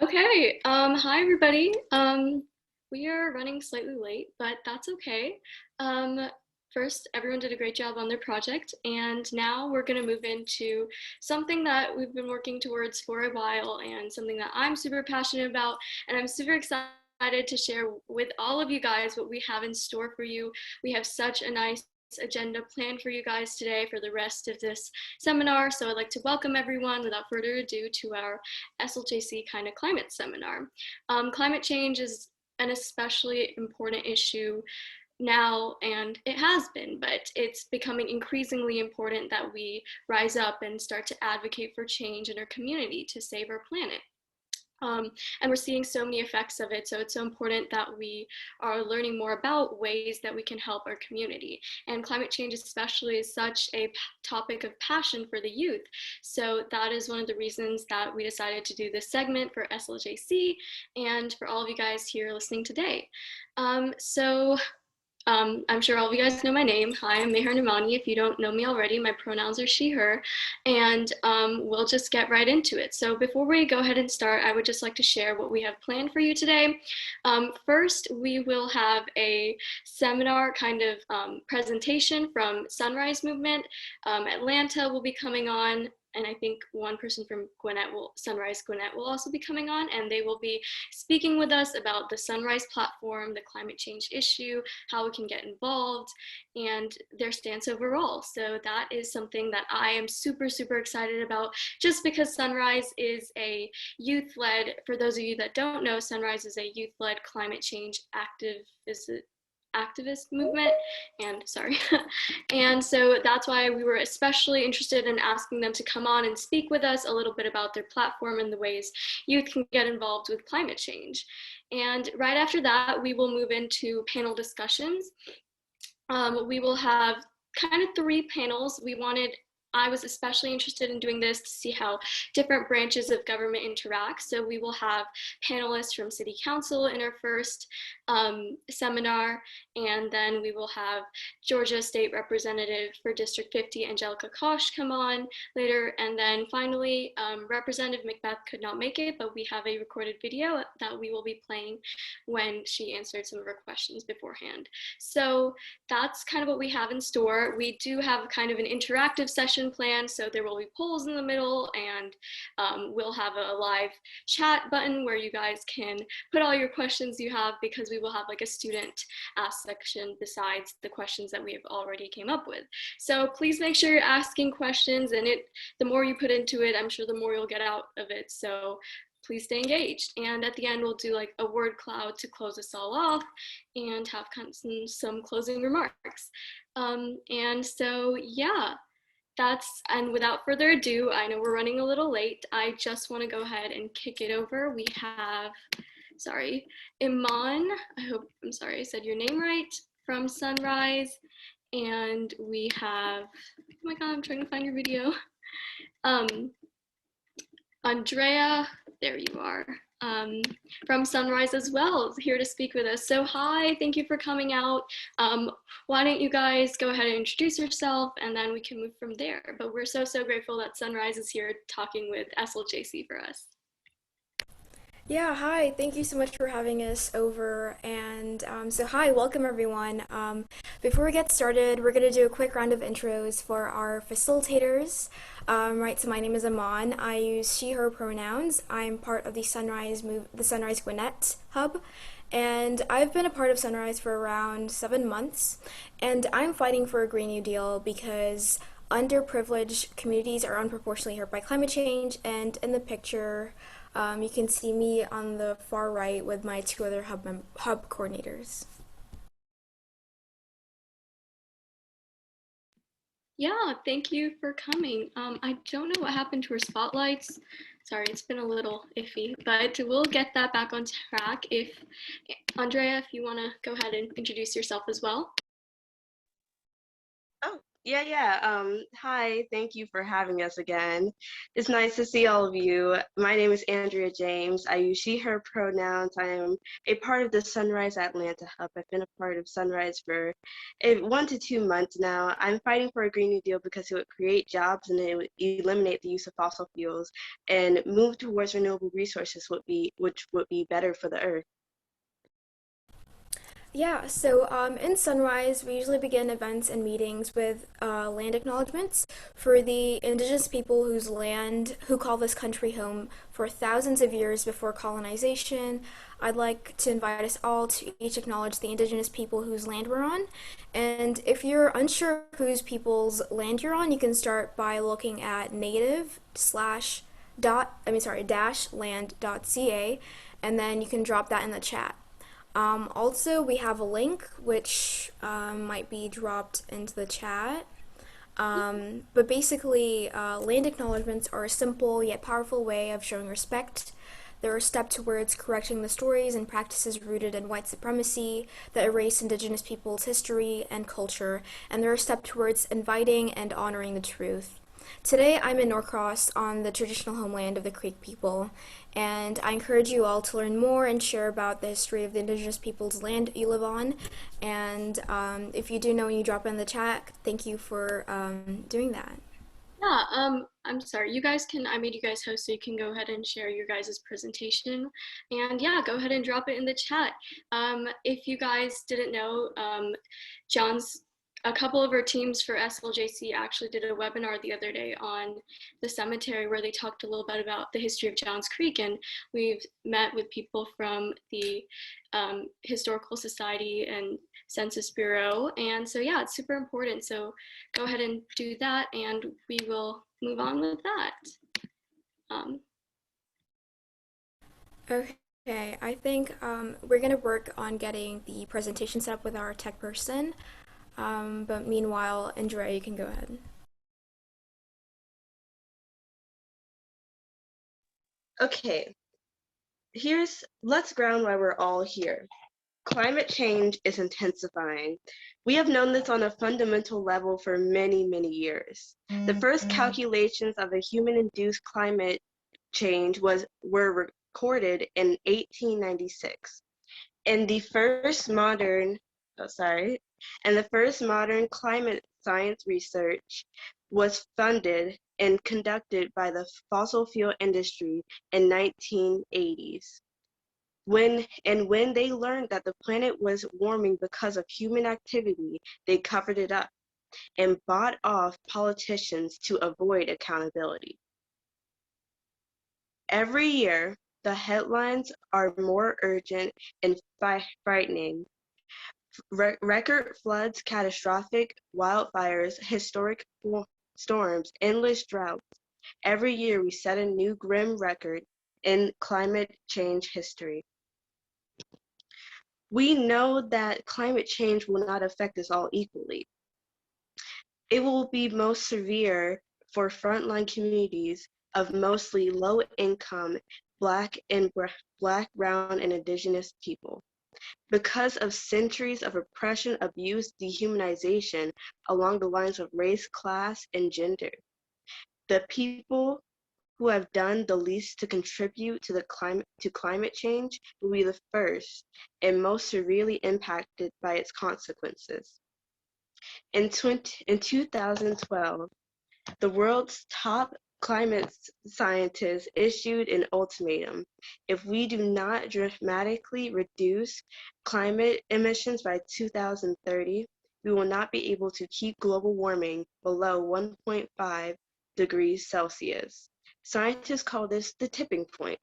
Okay, hi everybody. We are running slightly late, but that's okay. Um, First, everyone did a great job on their project, and now we're going to move into something that we've been working towards for a while and something that I'm super passionate about, and I'm super excited to share with all of you guys what we have in store for you. We have such a nice agenda planned for you guys today for the rest of this seminar. So I'd like to welcome everyone without further ado to our SLJC kind of climate seminar. Climate change is an especially important issue now, and it has been, but it's becoming increasingly important that we rise up and start to advocate for change in our community to save our planet. And we're seeing so many effects of it, so it's so important that we are learning more about ways that we can help our community. And climate change especially is such a topic of passion for the youth, so that is one of the reasons that we decided to do this segment for SLJC and for all of you guys here listening today. I'm sure all of you guys know my name. Hi, I'm Meher Namani. If you don't know me already, my pronouns are she, her, and we'll just get right into it. So before we go ahead and start, I would just like to share what we have planned for you today. First, we will have a seminar kind of presentation from Sunrise Movement. Atlanta will be coming on, and I think one person from Sunrise Gwinnett will also be coming on, and they will be speaking with us about the Sunrise platform, the climate change issue, how we can get involved, and their stance overall. So that is something that I am super, super excited about, just because Sunrise is a youth-led, for those of you that don't know, Sunrise is a youth-led climate change activist movement, and sorry. And so that's why we were especially interested in asking them to come on and speak with us a little bit about their platform and the ways youth can get involved with climate change. And right after that, we will move into panel discussions. We will have kind of 3 panels. I was especially interested in doing this to see how different branches of government interact. So we will have panelists from City Council in our first seminar, and then we will have Georgia State Representative for District 50, Angelika Kausche, come on later. And then finally, Representative McBath could not make it, but we have a recorded video that we will be playing when she answered some of our questions beforehand. So that's kind of what we have in store. We do have kind of an interactive session planned, so there will be polls in the middle, and we'll have a live chat button where you guys can put all your questions you have, because we will have like a student ask section besides the questions that we have already came up with. So please make sure you're asking questions, and the more you put into it, I'm sure the more you'll get out of it. So please stay engaged. And at the end, we'll do like a word cloud to close us all off and have kind of some closing remarks. And so, yeah, and without further ado, I know we're running a little late. I just want to go ahead and kick it over. We have, Iman, I'm sorry I said your name right, from Sunrise. And we have, oh my God, I'm trying to find your video. Andrea, there you are, from Sunrise as well, here to speak with us. So hi, thank you for coming out. Why don't you guys go ahead and introduce yourself, and then we can move from there. But we're so, so grateful that Sunrise is here talking with SLJC for us. Yeah, hi. Thank you so much for having us over. And hi, welcome everyone. Before we get started, we're going to do a quick round of intros for our facilitators. So my name is Aman. I use she, her pronouns. I'm part of the Sunrise Gwinnett Hub. And I've been a part of Sunrise for around 7 months. And I'm fighting for a Green New Deal because underprivileged communities are unproportionately hurt by climate change. And in the picture, you can see me on the far right with my 2 other hub coordinators. Yeah, thank you for coming. I don't know what happened to her spotlights. Sorry, it's been a little iffy, but we'll get that back on track. Andrea, if you want to go ahead and introduce yourself as well. Oh, Hi, thank you for having us again. It's nice to see all of you. My name is Andrea James. I use she, her pronouns. I am a part of the Sunrise Atlanta Hub. I've been a part of Sunrise for 1 to 2 months now. I'm fighting for a Green New Deal because it would create jobs and it would eliminate the use of fossil fuels and move towards renewable resources which would be better for the earth. Yeah, so in Sunrise, we usually begin events and meetings with land acknowledgements for the indigenous people who call this country home for thousands of years before colonization. I'd like to invite us all to each acknowledge the indigenous people whose land we're on. And if you're unsure whose people's land you're on, you can start by looking at native slash dash land.ca, and then you can drop that in the chat. Also, we have a link which might be dropped into the chat. But basically, land acknowledgements are a simple yet powerful way of showing respect. They're a step towards correcting the stories and practices rooted in white supremacy that erase indigenous peoples' history and culture, and they're a step towards inviting and honoring the truth. Today, I'm in Norcross on the traditional homeland of the Creek people, and I encourage you all to learn more and share about the history of the indigenous people's land you live on. And if you do know when you drop in the chat, thank you for doing that. Yeah, I'm sorry. I made you guys host, so you can go ahead and share your guys' presentation. And yeah, go ahead and drop it in the chat. If you guys didn't know, a couple of our teams for SLJC actually did a webinar the other day on the cemetery where they talked a little bit about the history of Johns Creek, and we've met with people from the Historical Society and Census Bureau. And so yeah, it's super important. So go ahead and do that and we will move on with that. Okay, I think we're going to work on getting the presentation set up with our tech person. But meanwhile, Andrea, you can go ahead. Okay, let's ground why we're all here. Climate change is intensifying. We have known this on a fundamental level for many, many years. The first calculations of a human-induced climate change were recorded in 1896. And the first modern climate science research was funded and conducted by the fossil fuel industry in 1980s. When they learned that the planet was warming because of human activity, they covered it up and bought off politicians to avoid accountability. Every year, the headlines are more urgent and frightening. Record floods, catastrophic wildfires, historic storms, endless droughts. Every year we set a new grim record in climate change history. We know that climate change will not affect us all equally. It will be most severe for frontline communities of mostly low-income Black, Brown, and Indigenous people. Because of centuries of oppression, abuse, dehumanization along the lines of race, class, and gender. The people who have done the least to contribute to climate change will be the first and most severely impacted by its consequences. In 2012, the world's top climate scientists issued an ultimatum. If we do not dramatically reduce climate emissions by 2030, we will not be able to keep global warming below 1.5 degrees Celsius. Scientists call this the tipping point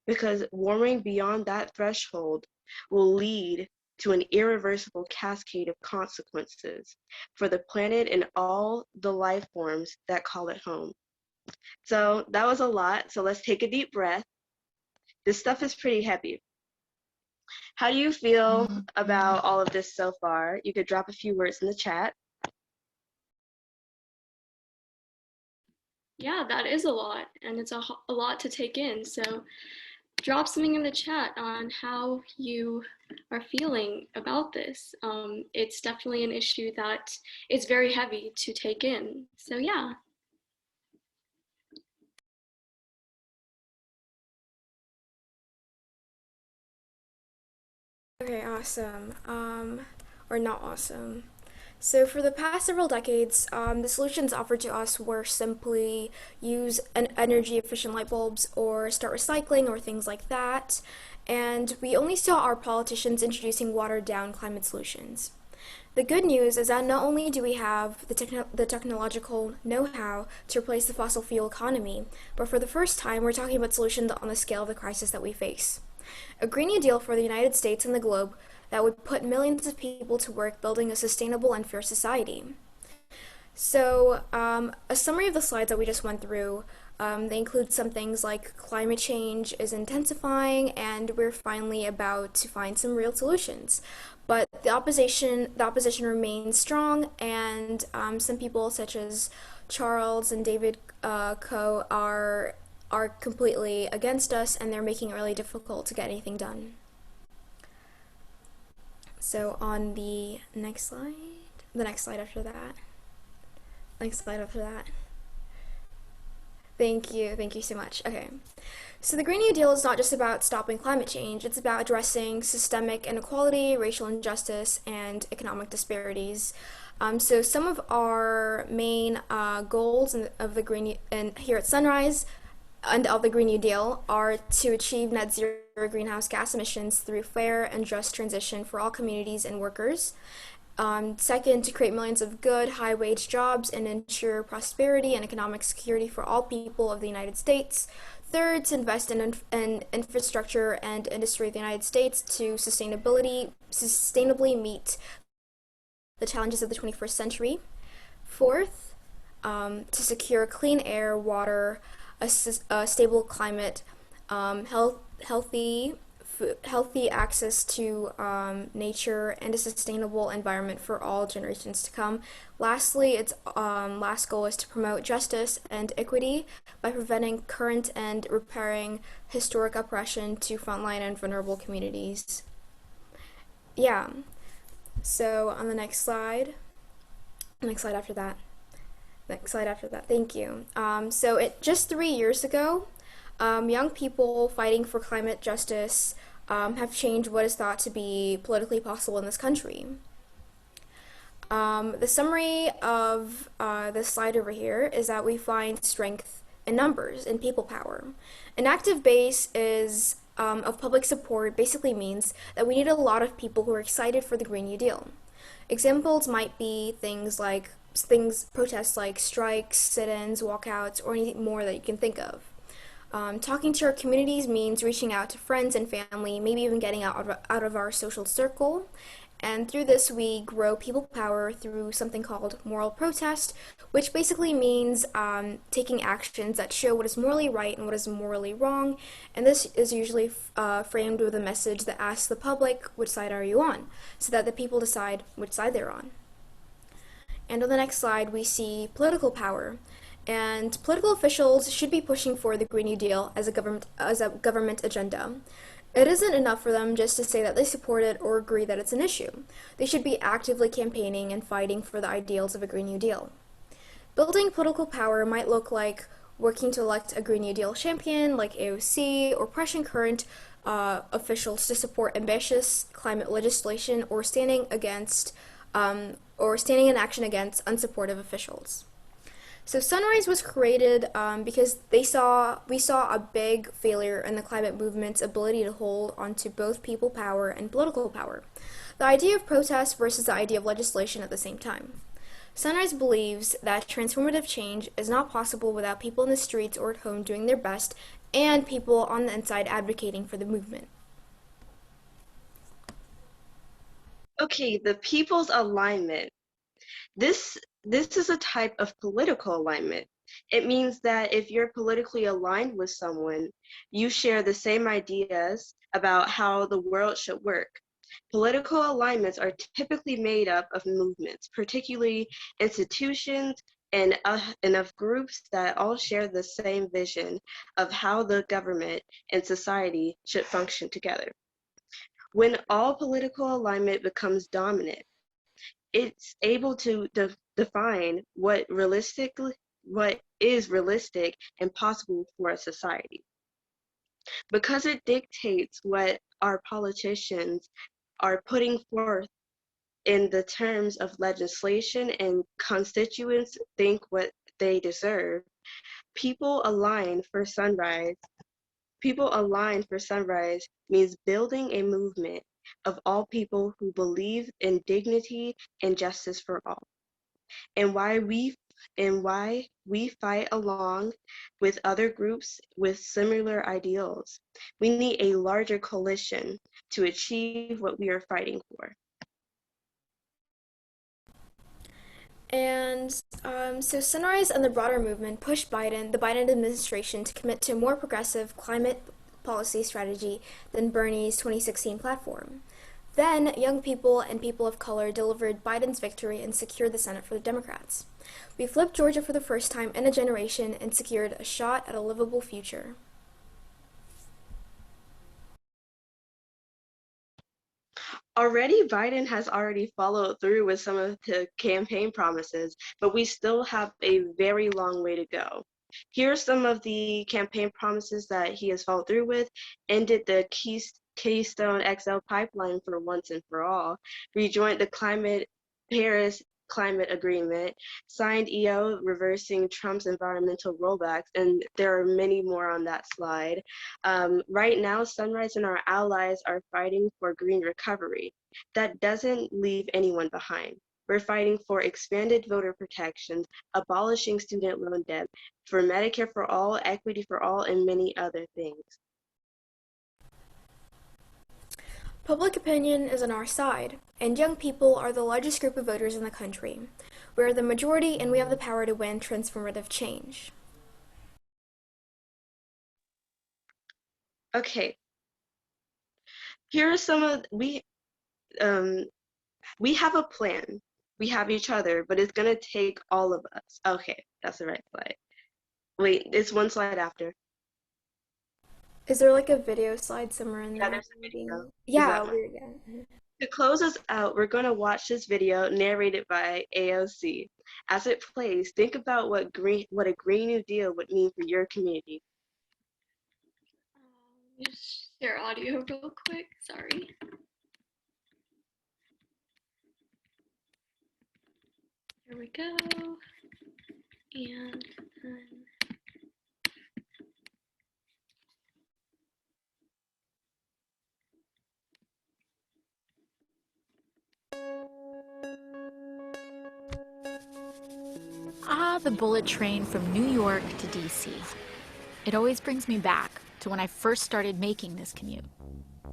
because warming beyond that threshold will lead to an irreversible cascade of consequences for the planet and all the life forms that call it home. So that was a lot, so let's take a deep breath. This stuff is pretty heavy. How do you feel about all of this so far? You could drop a few words in the chat. Yeah, that is a lot, and it's a lot to take in. So drop something in the chat on how you are feeling about this. It's definitely an issue that is very heavy to take in. So yeah. Okay, awesome. Or not awesome. So for the past several decades, the solutions offered to us were simply use energy efficient light bulbs or start recycling or things like that. And we only saw our politicians introducing watered down climate solutions. The good news is that not only do we have the technological know-how to replace the fossil fuel economy, but for the first time, we're talking about solutions on the scale of the crisis that we face. A Green New Deal for the United States and the globe that would put millions of people to work building a sustainable and fair society. So, a summary of the slides that we just went through, they include some things like climate change is intensifying, and we're finally about to find some real solutions. But the opposition remains strong, and some people, such as Charles and David Coe, are completely against us, and they're making it really difficult to get anything done. So on the next slide, the next slide after that, next slide after that. Thank you so much. Okay, so the Green New Deal is not just about stopping climate change, it's about addressing systemic inequality, racial injustice, and economic disparities. So some of our main goals of the here at Sunrise and of the Green New Deal are to achieve net zero greenhouse gas emissions through fair and just transition for all communities and workers. Second, to create millions of good, high-wage jobs and ensure prosperity and economic security for all people of the United States. Third, to invest in infrastructure and industry of the United States to sustainably meet the challenges of the 21st century. Fourth, to secure clean air, water, a stable climate, healthy access to nature, and a sustainable environment for all generations to come. Lastly, its last goal is to promote justice and equity by preventing current and repairing historic oppression to frontline and vulnerable communities. Yeah, so on the next slide after that. Next slide after that. Thank you. So just 3 years ago, young people fighting for climate justice have changed what is thought to be politically possible in this country. The summary of this slide over here is that we find strength in numbers and people power. An active base of public support basically means that we need a lot of people who are excited for the Green New Deal. Examples might be protests like strikes, sit-ins, walkouts, or anything more that you can think of. Talking to our communities means reaching out to friends and family, maybe even getting out of our social circle. And through this, we grow people power through something called moral protest, which basically means taking actions that show what is morally right and what is morally wrong. And this is usually framed with a message that asks the public, which side are you on? So that the people decide which side they're on. And on the next slide, we see political power. And political officials should be pushing for the Green New Deal as a government agenda. It isn't enough for them just to say that they support it or agree that it's an issue. They should be actively campaigning and fighting for the ideals of a Green New Deal. Building political power might look like working to elect a Green New Deal champion like AOC, or pressuring current officials to support ambitious climate legislation, or standing in action against unsupportive officials. So Sunrise was created because we saw a big failure in the climate movement's ability to hold onto both people power and political power. The idea of protest versus the idea of legislation at the same time. Sunrise believes that transformative change is not possible without people in the streets or at home doing their best, and people on the inside advocating for the movement. Okay, the people's alignment. This is a type of political alignment. It means that if you're politically aligned with someone, you share the same ideas about how the world should work. Political alignments are typically made up of movements, particularly institutions, and of groups that all share the same vision of how the government and society should function together. When all political alignment becomes dominant, it's able to define what is realistic and possible for a society. Because it dictates what our politicians are putting forth in the terms of legislation and constituents think what they deserve, people aligned for sunrise. People aligned for sunrise means building a movement of all people who believe in dignity and justice for all. And why we fight along with other groups with similar ideals. We need a larger coalition to achieve what we are fighting for. And so Sunrise and the broader movement pushed the Biden administration, to commit to a more progressive climate policy strategy than Bernie's 2016 platform. Then, young people and people of color delivered Biden's victory and secured the Senate for the Democrats. We flipped Georgia for the first time in a generation and secured a shot at a livable future. Already, Biden has already followed through with some of the campaign promises, but we still have a very long way to go. Here are some of the campaign promises that he has followed through with: ended the Keystone XL pipeline for once and for all, rejoined the Paris Climate Agreement, signed EO reversing Trump's environmental rollbacks, and there are many more on that slide. Right now, Sunrise and our allies are fighting for green recovery. That doesn't leave anyone behind. We're fighting for expanded voter protections, abolishing student loan debt, for Medicare for all, equity for all, and many other things. Public opinion is on our side, and young people are the largest group of voters in the country. We are the majority, and we have the power to win transformative change. Okay. Here are some of we have a plan. We have each other, but it's gonna take all of us. Okay, that's the right slide. Wait, it's one slide after. Is there like a video slide somewhere in there? Yeah, there's a video. Yeah, To close us out, we're going to watch this video narrated by AOC. As it plays, think about what a Green New Deal would mean for your community. Let me just share audio real quick. Sorry. Here we go. And then the bullet train from New York to DC. It always brings me back to when I first started making this commute.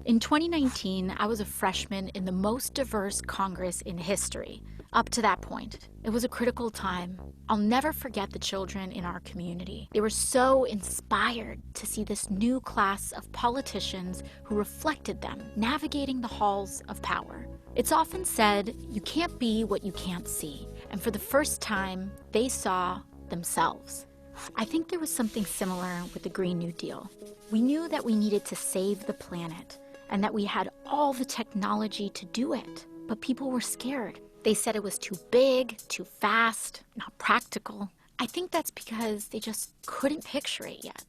In 2019, I was a freshman in the most diverse Congress in history. Up to that point, it was a critical time. I'll never forget the children in our community. They were so inspired to see this new class of politicians who reflected them, navigating the halls of power. It's often said, you can't be what you can't see. And for the first time, they saw themselves. I think there was something similar with the Green New Deal. We knew that we needed to save the planet and that we had all the technology to do it, but people were scared. They said it was too big, too fast, not practical. I think that's because they just couldn't picture it yet.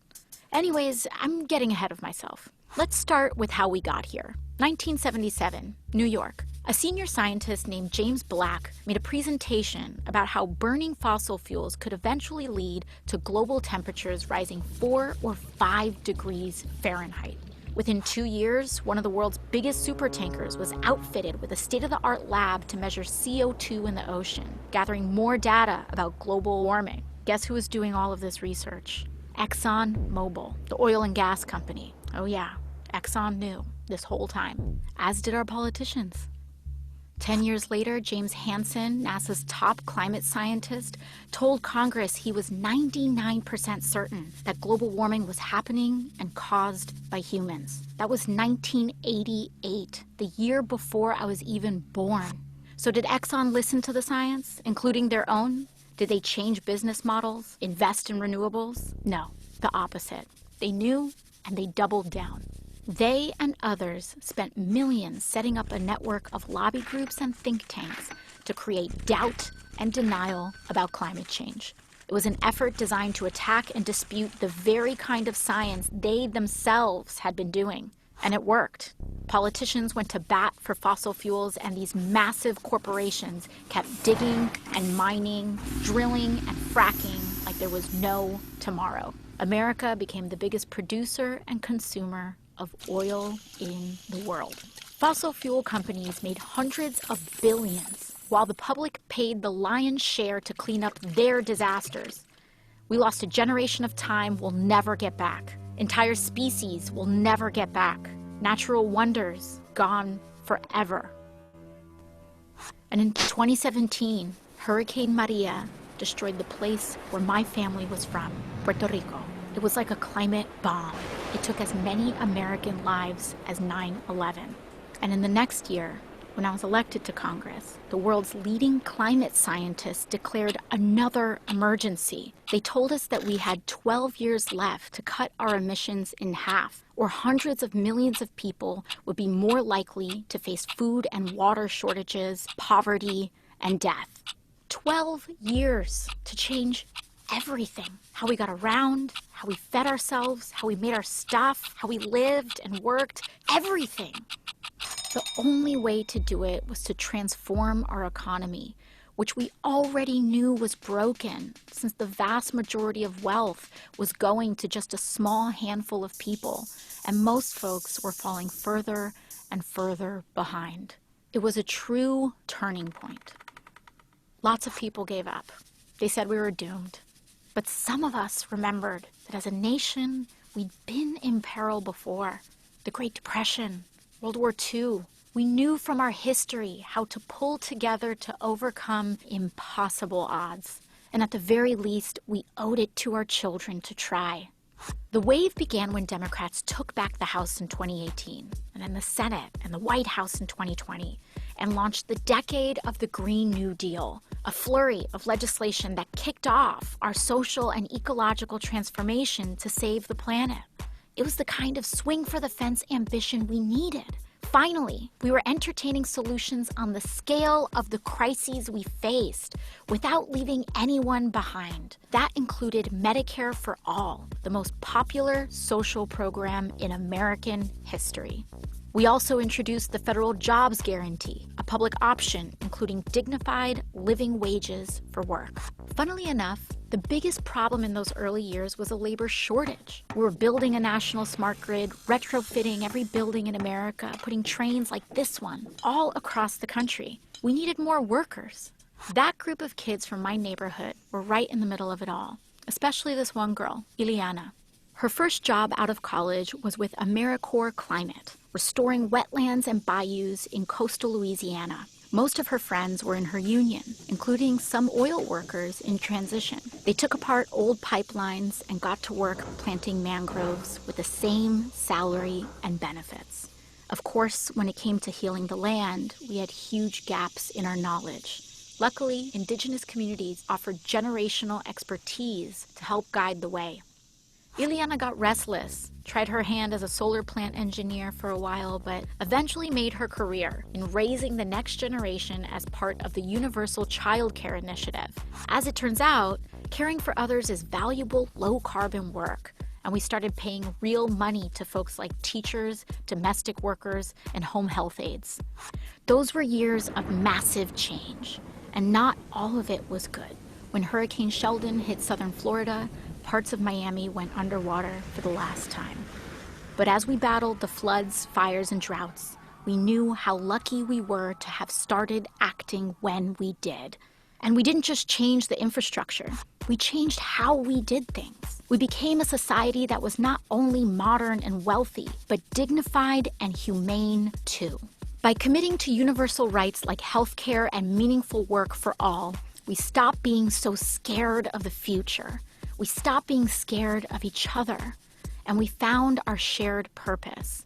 Anyways, I'm getting ahead of myself. Let's start with how we got here. 1977, New York. A senior scientist named James Black made a presentation about how burning fossil fuels could eventually lead to global temperatures rising 4 or 5 degrees Fahrenheit. Within 2 years, one of the world's biggest supertankers was outfitted with a state-of-the-art lab to measure CO2 in the ocean, gathering more data about global warming. Guess who was doing all of this research? ExxonMobil, the oil and gas company. Oh yeah, Exxon knew this whole time, as did our politicians. 10 years later, James Hansen, NASA's top climate scientist, told Congress he was 99% certain that global warming was happening and caused by humans. That was 1988, the year before I was even born. So did Exxon listen to the science, including their own? Did they change business models, invest in renewables? No, the opposite. They knew and they doubled down. They and others spent millions setting up a network of lobby groups and think tanks to create doubt and denial about climate change. It was an effort designed to attack and dispute the very kind of science they themselves had been doing. And it worked. Politicians went to bat for fossil fuels, and these massive corporations kept digging and mining, drilling and fracking like there was no tomorrow. America became the biggest producer and consumer of oil in the world. Fossil fuel companies made hundreds of billions, while the public paid the lion's share to clean up their disasters. We lost a generation of time we'll never get back. Entire species will never get back. Natural wonders gone forever. And in 2017, Hurricane Maria destroyed the place where my family was from, Puerto Rico. It was like a climate bomb. It took as many American lives as 9/11. And in the next year, when I was elected to Congress, the world's leading climate scientists declared another emergency. They told us that we had 12 years left to cut our emissions in half, or hundreds of millions of people would be more likely to face food and water shortages, poverty, and death. 12 years to change everything. How we got around, how we fed ourselves, how we made our stuff, how we lived and worked, everything. The only way to do it was to transform our economy, which we already knew was broken, since the vast majority of wealth was going to just a small handful of people, and most folks were falling further and further behind. It was a true turning point. Lots of people gave up. They said we were doomed. But some of us remembered that as a nation, we'd been in peril before. The Great Depression, World War II. We knew from our history how to pull together to overcome impossible odds. And at the very least, we owed it to our children to try. The wave began when Democrats took back the House in 2018, and then the Senate and the White House in 2020, and launched the decade of the Green New Deal, a flurry of legislation that kicked off our social and ecological transformation to save the planet. It was the kind of swing-for-the-fence ambition we needed. Finally, we were entertaining solutions on the scale of the crises we faced without leaving anyone behind. That included Medicare for All, the most popular social program in American history. We also introduced the federal jobs guarantee, a public option including dignified living wages for work. Funnily enough, the biggest problem in those early years was a labor shortage. We were building a national smart grid, retrofitting every building in America, putting trains like this one all across the country. We needed more workers. That group of kids from my neighborhood were right in the middle of it all, especially this one girl, Ileana. Her first job out of college was with AmeriCorps Climate, restoring wetlands and bayous in coastal Louisiana. Most of her friends were in her union, including some oil workers in transition. They took apart old pipelines and got to work planting mangroves with the same salary and benefits. Of course, when it came to healing the land, we had huge gaps in our knowledge. Luckily, indigenous communities offered generational expertise to help guide the way. Ileana got restless, tried her hand as a solar plant engineer for a while, but eventually made her career in raising the next generation as part of the Universal Child Care Initiative. As it turns out, caring for others is valuable, low-carbon work, and we started paying real money to folks like teachers, domestic workers, and home health aides. Those were years of massive change, and not all of it was good. When Hurricane Sheldon hit southern Florida, parts of Miami went underwater for the last time. But as we battled the floods, fires, and droughts, we knew how lucky we were to have started acting when we did. And we didn't just change the infrastructure, we changed how we did things. We became a society that was not only modern and wealthy, but dignified and humane too. By committing to universal rights like healthcare and meaningful work for all, we stopped being so scared of the future. We stopped being scared of each other, and we found our shared purpose.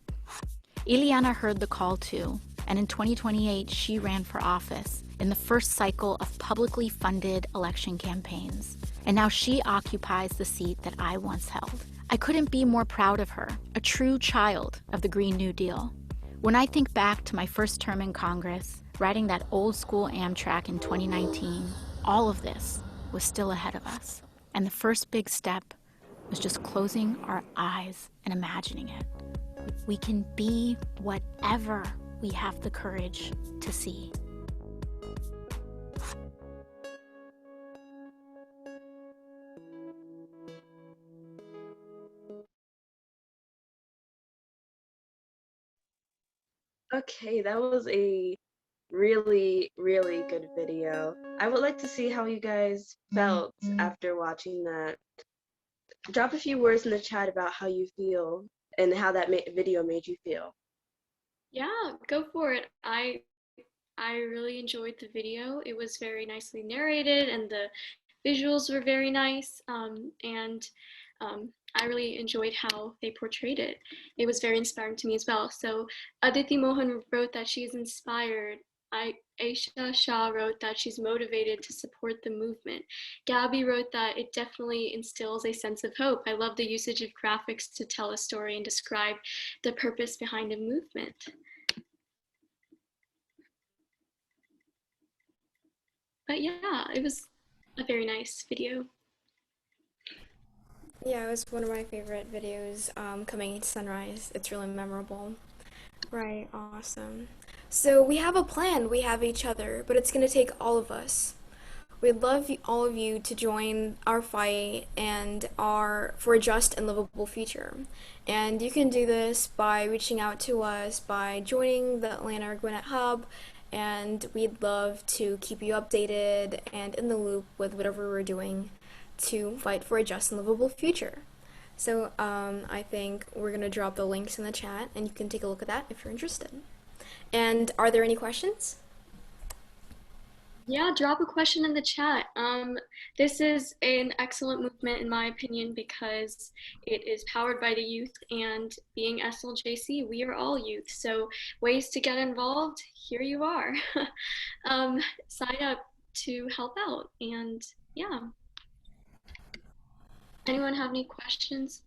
Ileana heard the call too, and in 2028, she ran for office in the first cycle of publicly funded election campaigns. And now she occupies the seat that I once held. I couldn't be more proud of her, a true child of the Green New Deal. When I think back to my first term in Congress, riding that old school Amtrak in 2019, all of this was still ahead of us. And the first big step was just closing our eyes and imagining it. We can be whatever we have the courage to see. Okay, that was a really, really good video. I would like to see how you guys felt after watching that. Drop a few words in the chat about how you feel and how that video made you feel. Yeah, go for it. I really enjoyed the video. It was very nicely narrated and the visuals were very nice. I really enjoyed how they portrayed it. It was very inspiring to me as well. So Aditi Mohan wrote that she's inspired. Aisha Shah wrote that she's motivated to support the movement. Gabby wrote that it definitely instills a sense of hope. I love the usage of graphics to tell a story and describe the purpose behind a movement. But yeah, it was a very nice video. Yeah, it was one of my favorite videos, coming into sunrise. It's really memorable. Right, awesome. So we have a plan, we have each other, but it's going to take all of us. We'd love all of you to join our fight and for a just and livable future. And you can do this by reaching out to us, by joining the Atlanta Gwinnett Hub, and we'd love to keep you updated and in the loop with whatever we're doing to fight for a just and livable future. So I think we're going to drop the links in the chat, and you can take a look at that if you're interested. And are there any questions? Yeah, drop a question in the chat. This is an excellent movement in my opinion because it is powered by the youth, and being SLJC, we are all youth. So ways to get involved, here you are. Sign up to help out, and yeah. Anyone have any questions?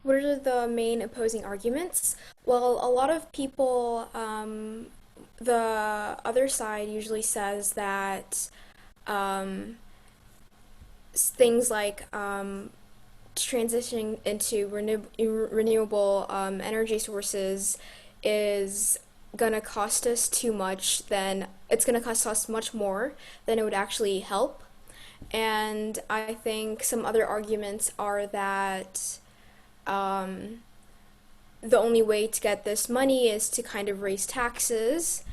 What are the main opposing arguments? Well, a lot of people, the other side usually says that things like transitioning into renewable energy sources is gonna cost us too much, then it's gonna cost us much more than it would actually help. And I think some other arguments are that the only way to get this money is to kind of raise taxes.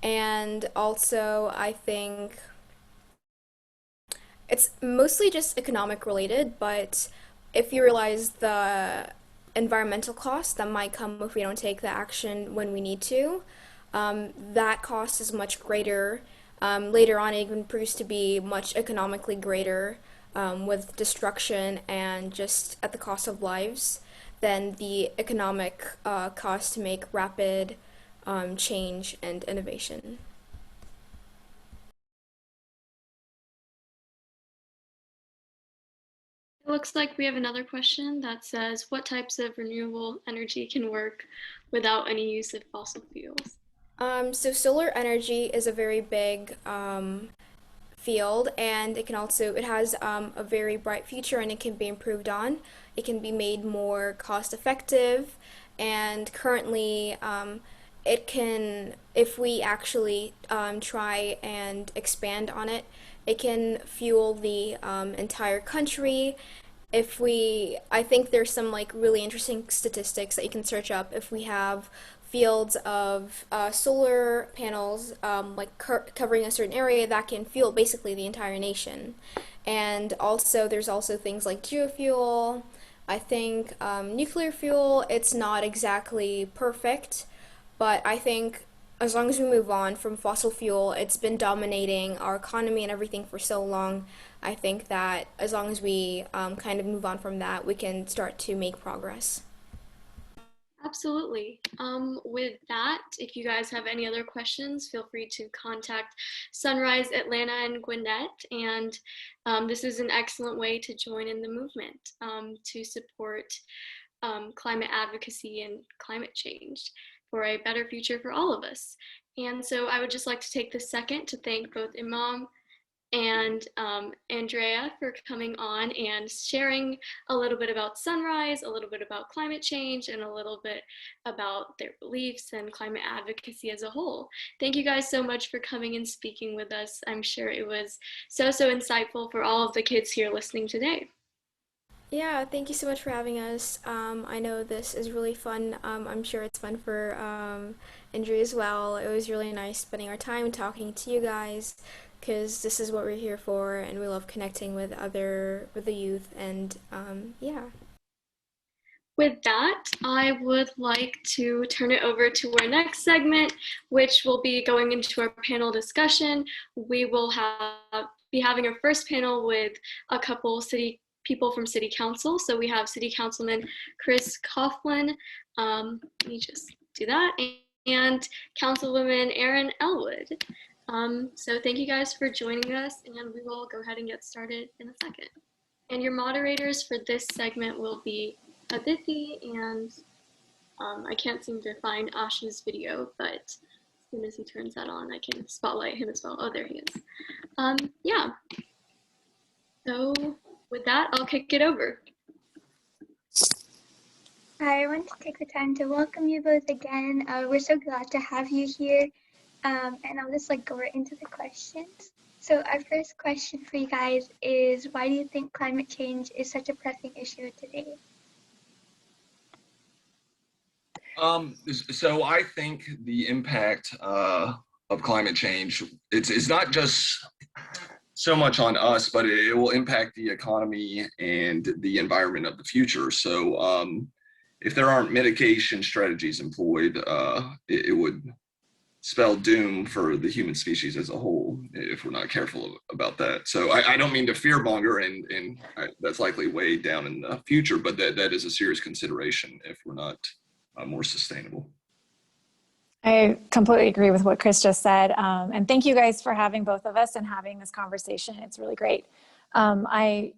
And also, I think it's mostly just economic related, but if you realize the environmental cost that might come if we don't take the action when we need to, that cost is much greater. Later on, it even proves to be much economically greater, with destruction and just at the cost of lives, than the economic cost to make rapid change and innovation. It looks like we have another question that says, what types of renewable energy can work without any use of fossil fuels? So solar energy is a very big field, and it has a very bright future, and it can be improved on. It can be made more cost effective, and currently it can, if we actually try and expand on it, it can fuel the entire country. I think there's some like really interesting statistics that you can search up. If we have fields of solar panels covering a certain area, that can fuel basically the entire nation. And also there's also things like geofuel. I think nuclear fuel, it's not exactly perfect, but I think as long as we move on from fossil fuel, it's been dominating our economy and everything for so long. I think that as long as we kind of move on from that, we can start to make progress. Absolutely. With that, if you guys have any other questions, feel free to contact Sunrise Atlanta and Gwinnett. And this is an excellent way to join in the movement to support climate advocacy and climate change for a better future for all of us. And so I would just like to take this second to thank both Imam and Andrea for coming on and sharing a little bit about Sunrise, a little bit about climate change, and a little bit about their beliefs and climate advocacy as a whole. Thank you guys so much for coming and speaking with us. I'm sure it was so insightful for all of the kids here listening today. Yeah, thank you so much for having us. I know this is really fun. I'm sure it's fun for Andrea as well. It was really nice spending our time talking to you guys because this is what we're here for, and we love connecting with the youth, and yeah. With that, I would like to turn it over to our next segment, which will be going into our panel discussion. We will be having our first panel with a couple people from City Council. So we have City Councilman Chris Coughlin, let me just do that, and Councilwoman Erin Elwood. So thank you guys for joining us, and we will go ahead and get started in a second. And your moderators for this segment will be Aditi, and I can't seem to find Ash's video, but as soon as he turns that on, I can spotlight him as well. Oh, there he is. Yeah. So with that, I'll kick it over. I want to take the time to welcome you both again. We're so glad to have you here. And I'll just go right into the questions. So our first question for you guys is, why do you think climate change is such a pressing issue today? So I think the impact of climate change, it's not just so much on us, but it will impact the economy and the environment of the future. So if there aren't mitigation strategies employed, it would spell doom for the human species as a whole if we're not careful about that. So I don't mean to fearmonger, and that's likely way down in the future, but that is a serious consideration if we're not more sustainable. I completely agree with what Chris just said. And thank you guys for having both of us and having this conversation. It's really great. I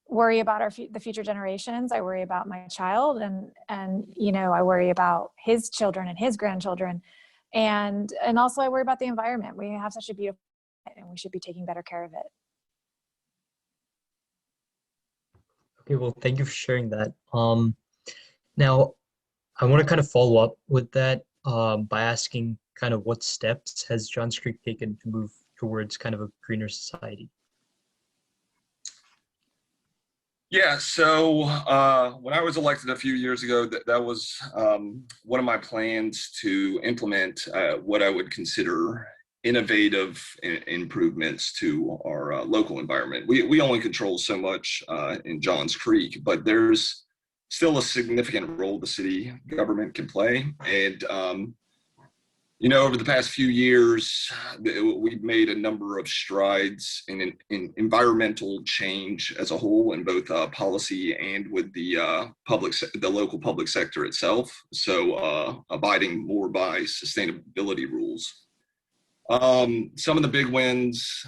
worry about the future generations. I worry about my child, and I worry about his children and his grandchildren. And also I worry about the environment. We have such a beautiful planet, and we should be taking better care of it. Okay, well, thank you for sharing that. Now, I want to kind of follow up with that by asking kind of what steps has Johns Creek taken to move towards kind of a greener society? Yeah, so when I was elected a few years ago, that was one of my plans to implement what I would consider innovative improvements to our local environment. We only control so much in Johns Creek, but there's still a significant role the city government can play. And over the past few years, we've made a number of strides in environmental change as a whole, in both policy and with the local public sector itself. So abiding more by sustainability rules. Some of the big wins,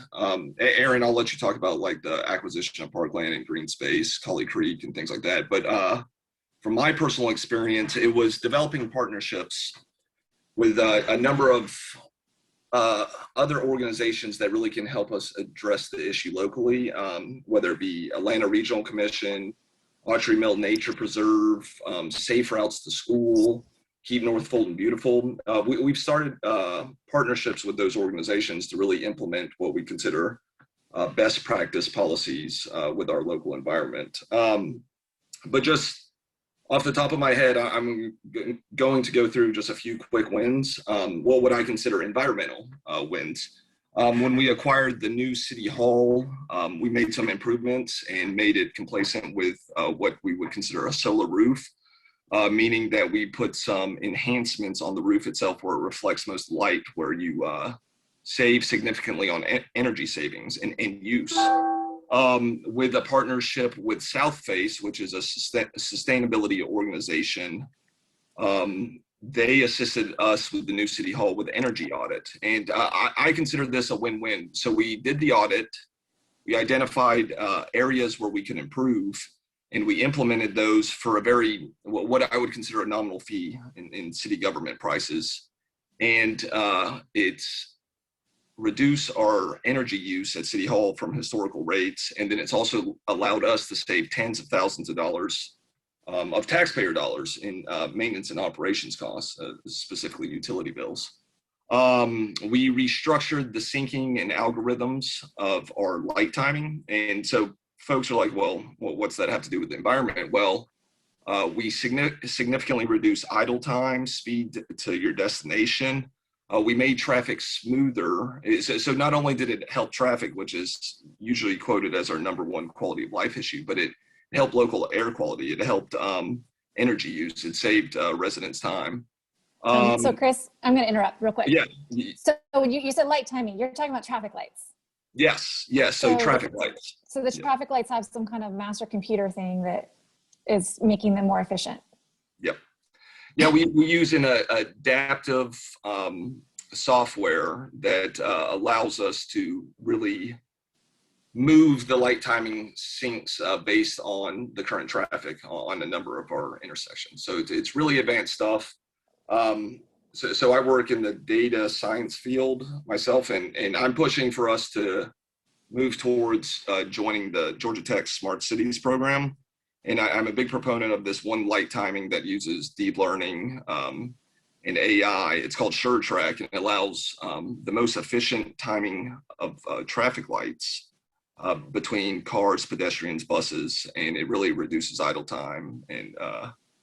Erin, I'll let you talk about the acquisition of parkland and green space, Cully Creek and things like that. But from my personal experience, it was developing partnerships with a number of other organizations that really can help us address the issue locally, whether it be Atlanta Regional Commission, Autry Mill Nature Preserve, Safe Routes to School, Keep North Fulton Beautiful. We've started partnerships with those organizations to really implement what we consider best practice policies with our local environment. But just off the top of my head, I'm going to go through just a few quick wins. What would I consider environmental wins? When we acquired the new City Hall, we made some improvements and made it complacent with what we would consider a solar roof, meaning that we put some enhancements on the roof itself where it reflects most light, where you save significantly on energy savings and use. With a partnership with South Face, which is a sustainability organization, They assisted us with the new city hall with energy audit. And I consider this a win-win. So we did the audit, we identified areas where we can improve, and we implemented those for a very, what I would consider a nominal fee in city government prices. And it's reduce our energy use at City Hall from historical rates. And then it's also allowed us to save tens of thousands of dollars of taxpayer dollars in maintenance and operations costs, specifically utility bills. We restructured the syncing and algorithms of our light timing. And so folks are like, well, what's that have to do with the environment? Well, we significantly reduced idle time, speed to your destination. We made traffic smoother. So not only did it help traffic, which is usually quoted as our #1 quality of life issue, but it helped local air quality. It helped energy use. It saved residents time. So Chris, I'm going to interrupt real quick. Yeah. So when you said light timing, you're talking about traffic lights. Yes. So traffic lights. So the traffic lights have some kind of master computer thing that is making them more efficient. Yep. Yeah, we use an adaptive software that allows us to really move the light timing syncs based on the current traffic on a number of our intersections. So it's really advanced stuff. So I work in the data science field myself, and I'm pushing for us to move towards joining the Georgia Tech Smart Cities program. And I'm a big proponent of this one light timing that uses deep learning and AI. It's called SureTrack, and it allows the most efficient timing of traffic lights between cars, pedestrians, buses, and it really reduces idle time. And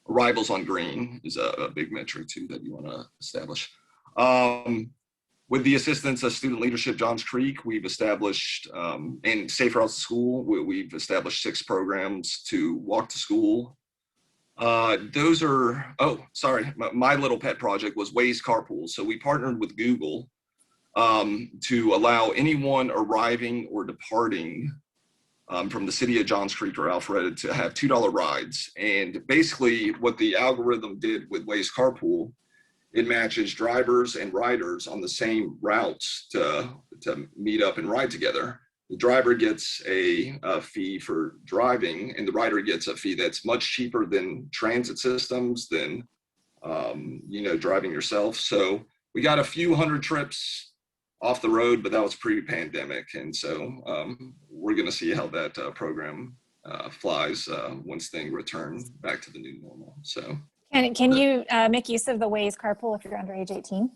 arrivals on green is a big metric too that you want to establish. With the assistance of student leadership, Johns Creek, we've established, and Safe Routes to School, we've established 6 programs to walk to school. Those are, my little pet project was Waze Carpool. So we partnered with Google to allow anyone arriving or departing from the city of Johns Creek or Alpharetta to have $2 rides. And basically what the algorithm did with Waze Carpool, it matches drivers and riders on the same routes to meet up and ride together. The driver gets a fee for driving, and the rider gets a fee that's much cheaper than transit systems, than driving yourself. So we got a few hundred trips off the road, but that was pre-pandemic, and so we're going to see how that program flies once things return back to the new normal. So. Can you make use of the Waze Carpool if you're under age 18?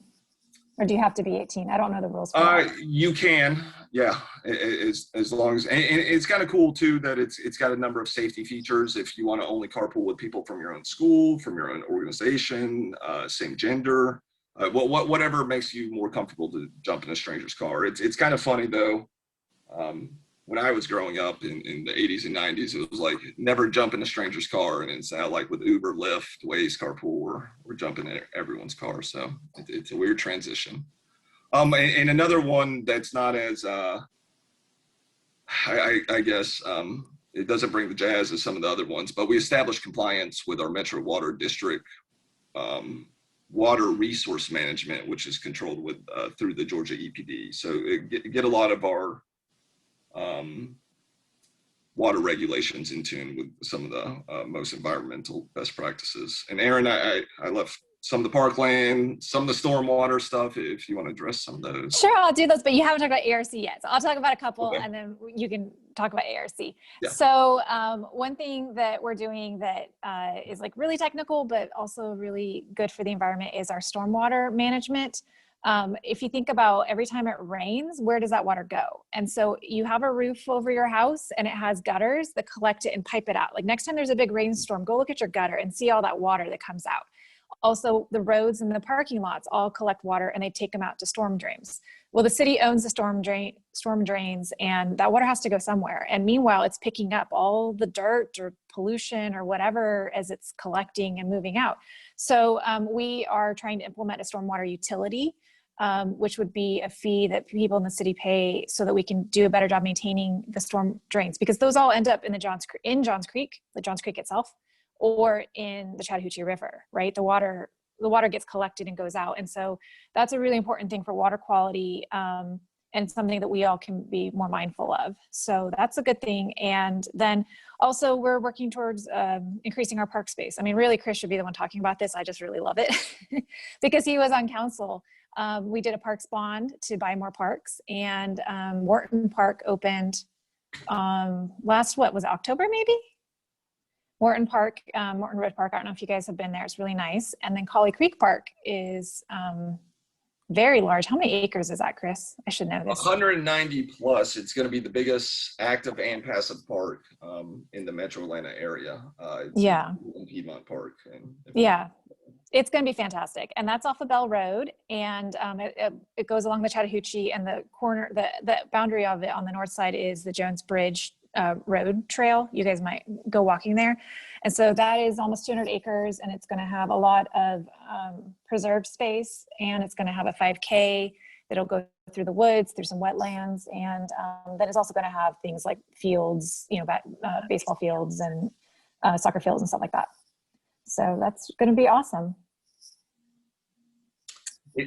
Or do you have to be 18? I don't know the rules for that. You can, yeah, as long as, and it's kind of cool too that it's got a number of safety features if you want to only carpool with people from your own school, from your own organization, same gender, whatever makes you more comfortable to jump in a stranger's car. It's kind of funny though. When I was growing up in the 80s and 90s, it was like never jump in a stranger's car, and it's now like with Uber, Lyft, Waze Carpool, we're jumping in everyone's car. So it's a weird transition. And another one that's not as, I guess, it doesn't bring the jazz as some of the other ones, but we established compliance with our Metro Water District water resource management, which is controlled with through the Georgia EPD. So get a lot of our water regulations in tune with some of the most environmental best practices. And Erin, I left some of the parkland, some of the stormwater stuff, if you want to address some of those. Sure, I'll do those, but you haven't talked about ARC yet. So I'll talk about a couple, okay, and then you can talk about ARC. Yeah. So one thing that we're doing that is like really technical, but also really good for the environment is our stormwater management. If you think about every time it rains, where does that water go? And so you have a roof over your house and it has gutters that collect it and pipe it out. Like next time there's a big rainstorm, go look at your gutter and see all that water that comes out. Also, the roads and the parking lots all collect water and they take them out to storm drains. Well, the city owns the storm drains, and that water has to go somewhere. And meanwhile, it's picking up all the dirt or pollution or whatever as it's collecting and moving out. So we are trying to implement a stormwater utility, which would be a fee that people in the city pay so that we can do a better job maintaining the storm drains, because those all end up in the Johns Creek, the Johns Creek itself, or in the Chattahoochee River, right? The water gets collected and goes out. And so that's a really important thing for water quality, and something that we all can be more mindful of. So that's a good thing. And then also we're working towards increasing our park space. I mean, really, Chris should be the one talking about this. I just really love it because he was on council. We did a parks bond to buy more parks, and Wharton Park opened what was it, October maybe? Wharton Park, Wharton Road Park. I don't know if you guys have been there. It's really nice. And then Collie Creek Park is very large. How many acres is that, Chris? I should know this. 190 plus. It's going to be the biggest active and passive park in the Metro Atlanta area. Yeah. In Piedmont Park. Yeah. It's going to be fantastic. And that's off of Bell Road. And it goes along the Chattahoochee, and the corner, the boundary of it on the north side is the Jones Bridge road trail. You guys might go walking there. And so that is almost 200 acres, and it's going to have a lot of preserved space, and it's going to have a 5K that'll go through the woods, through some wetlands. And then it's also going to have things like fields, baseball fields and soccer fields and stuff like that. So that's going to be awesome.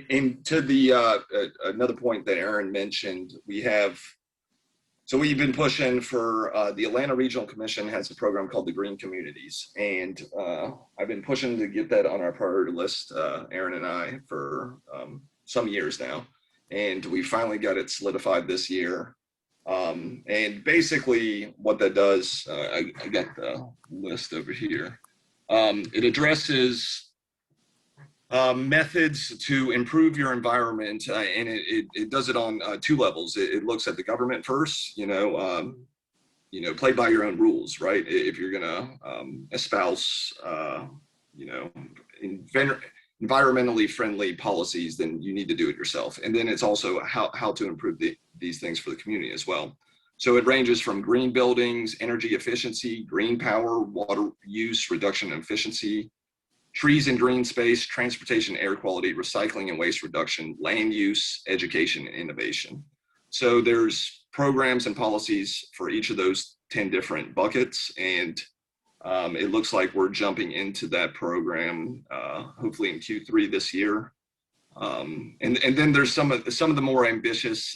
And to the another point that Erin mentioned, we've been pushing for the Atlanta Regional Commission has a program called the Green Communities, and I've been pushing to get that on our priority list, Erin and I, for some years now, and we finally got it solidified this year. And basically what that does, I got the list over here. It addresses methods to improve your environment, and it does it on two levels. It looks at the government first, play by your own rules, right? If you're gonna espouse, environmentally friendly policies, then you need to do it yourself. And then it's also how to improve these things for the community as well. So it ranges from green buildings, energy efficiency, green power, water use, reduction in efficiency, trees and green space, transportation, air quality, recycling and waste reduction, land use, education, and innovation. So there's programs and policies for each of those 10 different buckets. And it looks like we're jumping into that program, hopefully in Q3 this year. And then there's some of the more ambitious,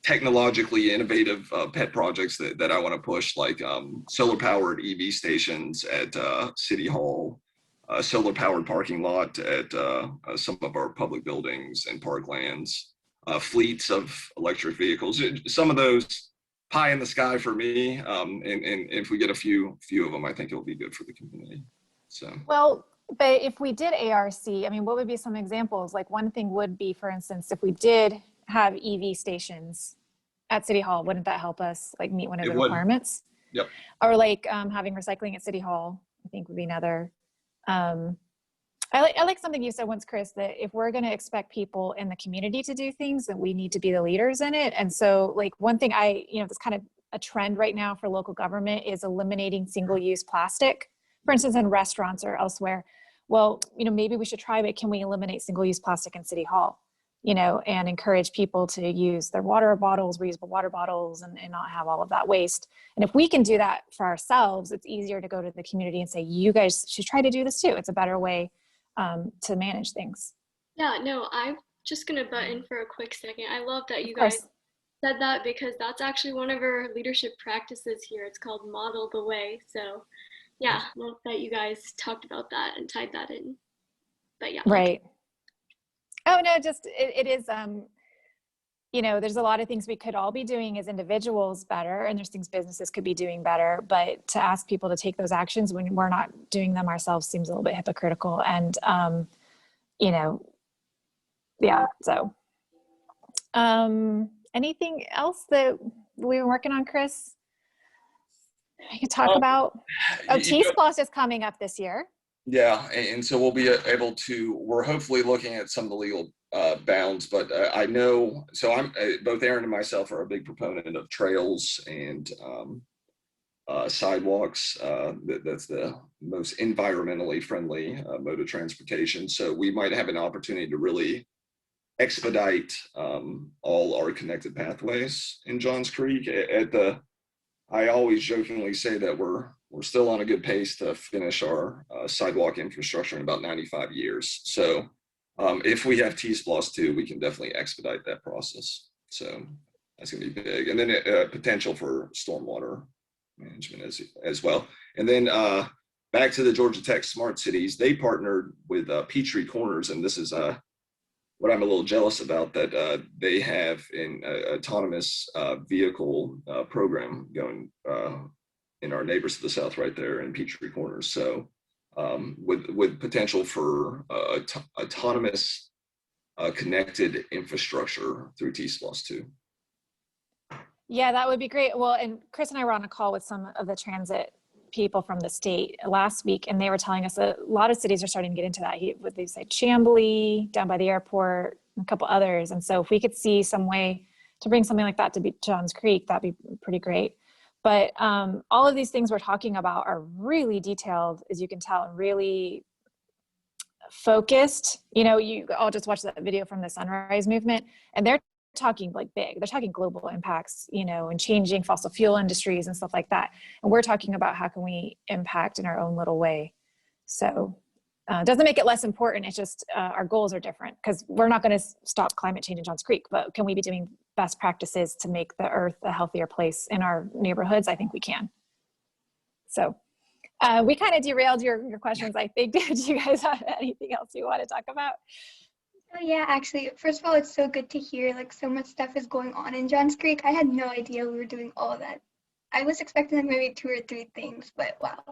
technologically innovative pet projects that I want to push, like solar powered EV stations at City Hall, solar powered parking lot at some of our public buildings and parklands, fleets of electric vehicles. Some of those pie in the sky for me. And if we get a few of them, I think it'll be good for the community. So. Well, but if we did ARC, I mean, what would be some examples? Like one thing would be, for instance, if we did have EV stations at City Hall, wouldn't that help us like meet one of the requirements? Yep. Or like having recycling at City Hall, I think would be another. I like something you said once, Chris, that if we're going to expect people in the community to do things, then we need to be the leaders in it. And so like one thing that's kind of a trend right now for local government is eliminating single-use plastic, for instance, in restaurants or elsewhere. Well, maybe we should try, but can we eliminate single-use plastic in City Hall? And encourage people to use their water bottles, reusable water bottles, and not have all of that waste. And if we can do that for ourselves, it's easier to go to the community and say, you guys should try to do this too. It's a better way to manage things. Yeah, no, I'm just going to butt in for a quick second. I love that you guys said that, because that's actually one of our leadership practices here. It's called Model the Way. So yeah, love that you guys talked about that and tied that in. But yeah. Right. Oh, no, just it is, there's a lot of things we could all be doing as individuals better, and there's things businesses could be doing better, but to ask people to take those actions when we're not doing them ourselves seems a little bit hypocritical. And, yeah, so anything else that we were working on, Chris? I could talk about, T-Splosh is coming up this year. Yeah, and so we'll be able to, we're hopefully looking at some of the legal bounds, but I know, so both Erin and myself are a big proponent of trails and sidewalks. That's the most environmentally friendly mode of transportation. So we might have an opportunity to really expedite all our connected pathways in Johns Creek. I always jokingly say that we're we're still on a good pace to finish our sidewalk infrastructure in about 95 years. So if we have T-Splosh 2, we can definitely expedite that process. So that's going to be big. And then potential for stormwater management as well. And then back to the Georgia Tech Smart Cities, they partnered with Peachtree Corners, and this is what I'm a little jealous about, that they have an autonomous vehicle program going in our neighbors to the south right there in Peachtree Corners. So with potential for autonomous connected infrastructure through T-Splosh 2. Yeah, that would be great. Well, and Chris and I were on a call with some of the transit people from the state last week, and they were telling us a lot of cities are starting to get into that. What they say, Chambly down by the airport, and a couple others. And so if we could see some way to bring something like that to be Johns Creek, that'd be pretty great. But all of these things we're talking about are really detailed, as you can tell, and really focused. You know, you all just watch that video from the Sunrise Movement, and they're talking like big. They're talking global impacts, you know, and changing fossil fuel industries and stuff like that. And we're talking about how can we impact in our own little way. So it doesn't make it less important. It's just our goals are different, because we're not going to stop climate change in Johns Creek, but can we be doing best practices to make the earth a healthier place in our neighborhoods? I think we can. So we kind of derailed your questions, I think. Did you guys have anything else you want to talk about? Oh yeah, actually, first of all, it's so good to hear like so much stuff is going on in Johns Creek. I had no idea we were doing all of that. I was expecting like maybe 2 or 3 things, but wow.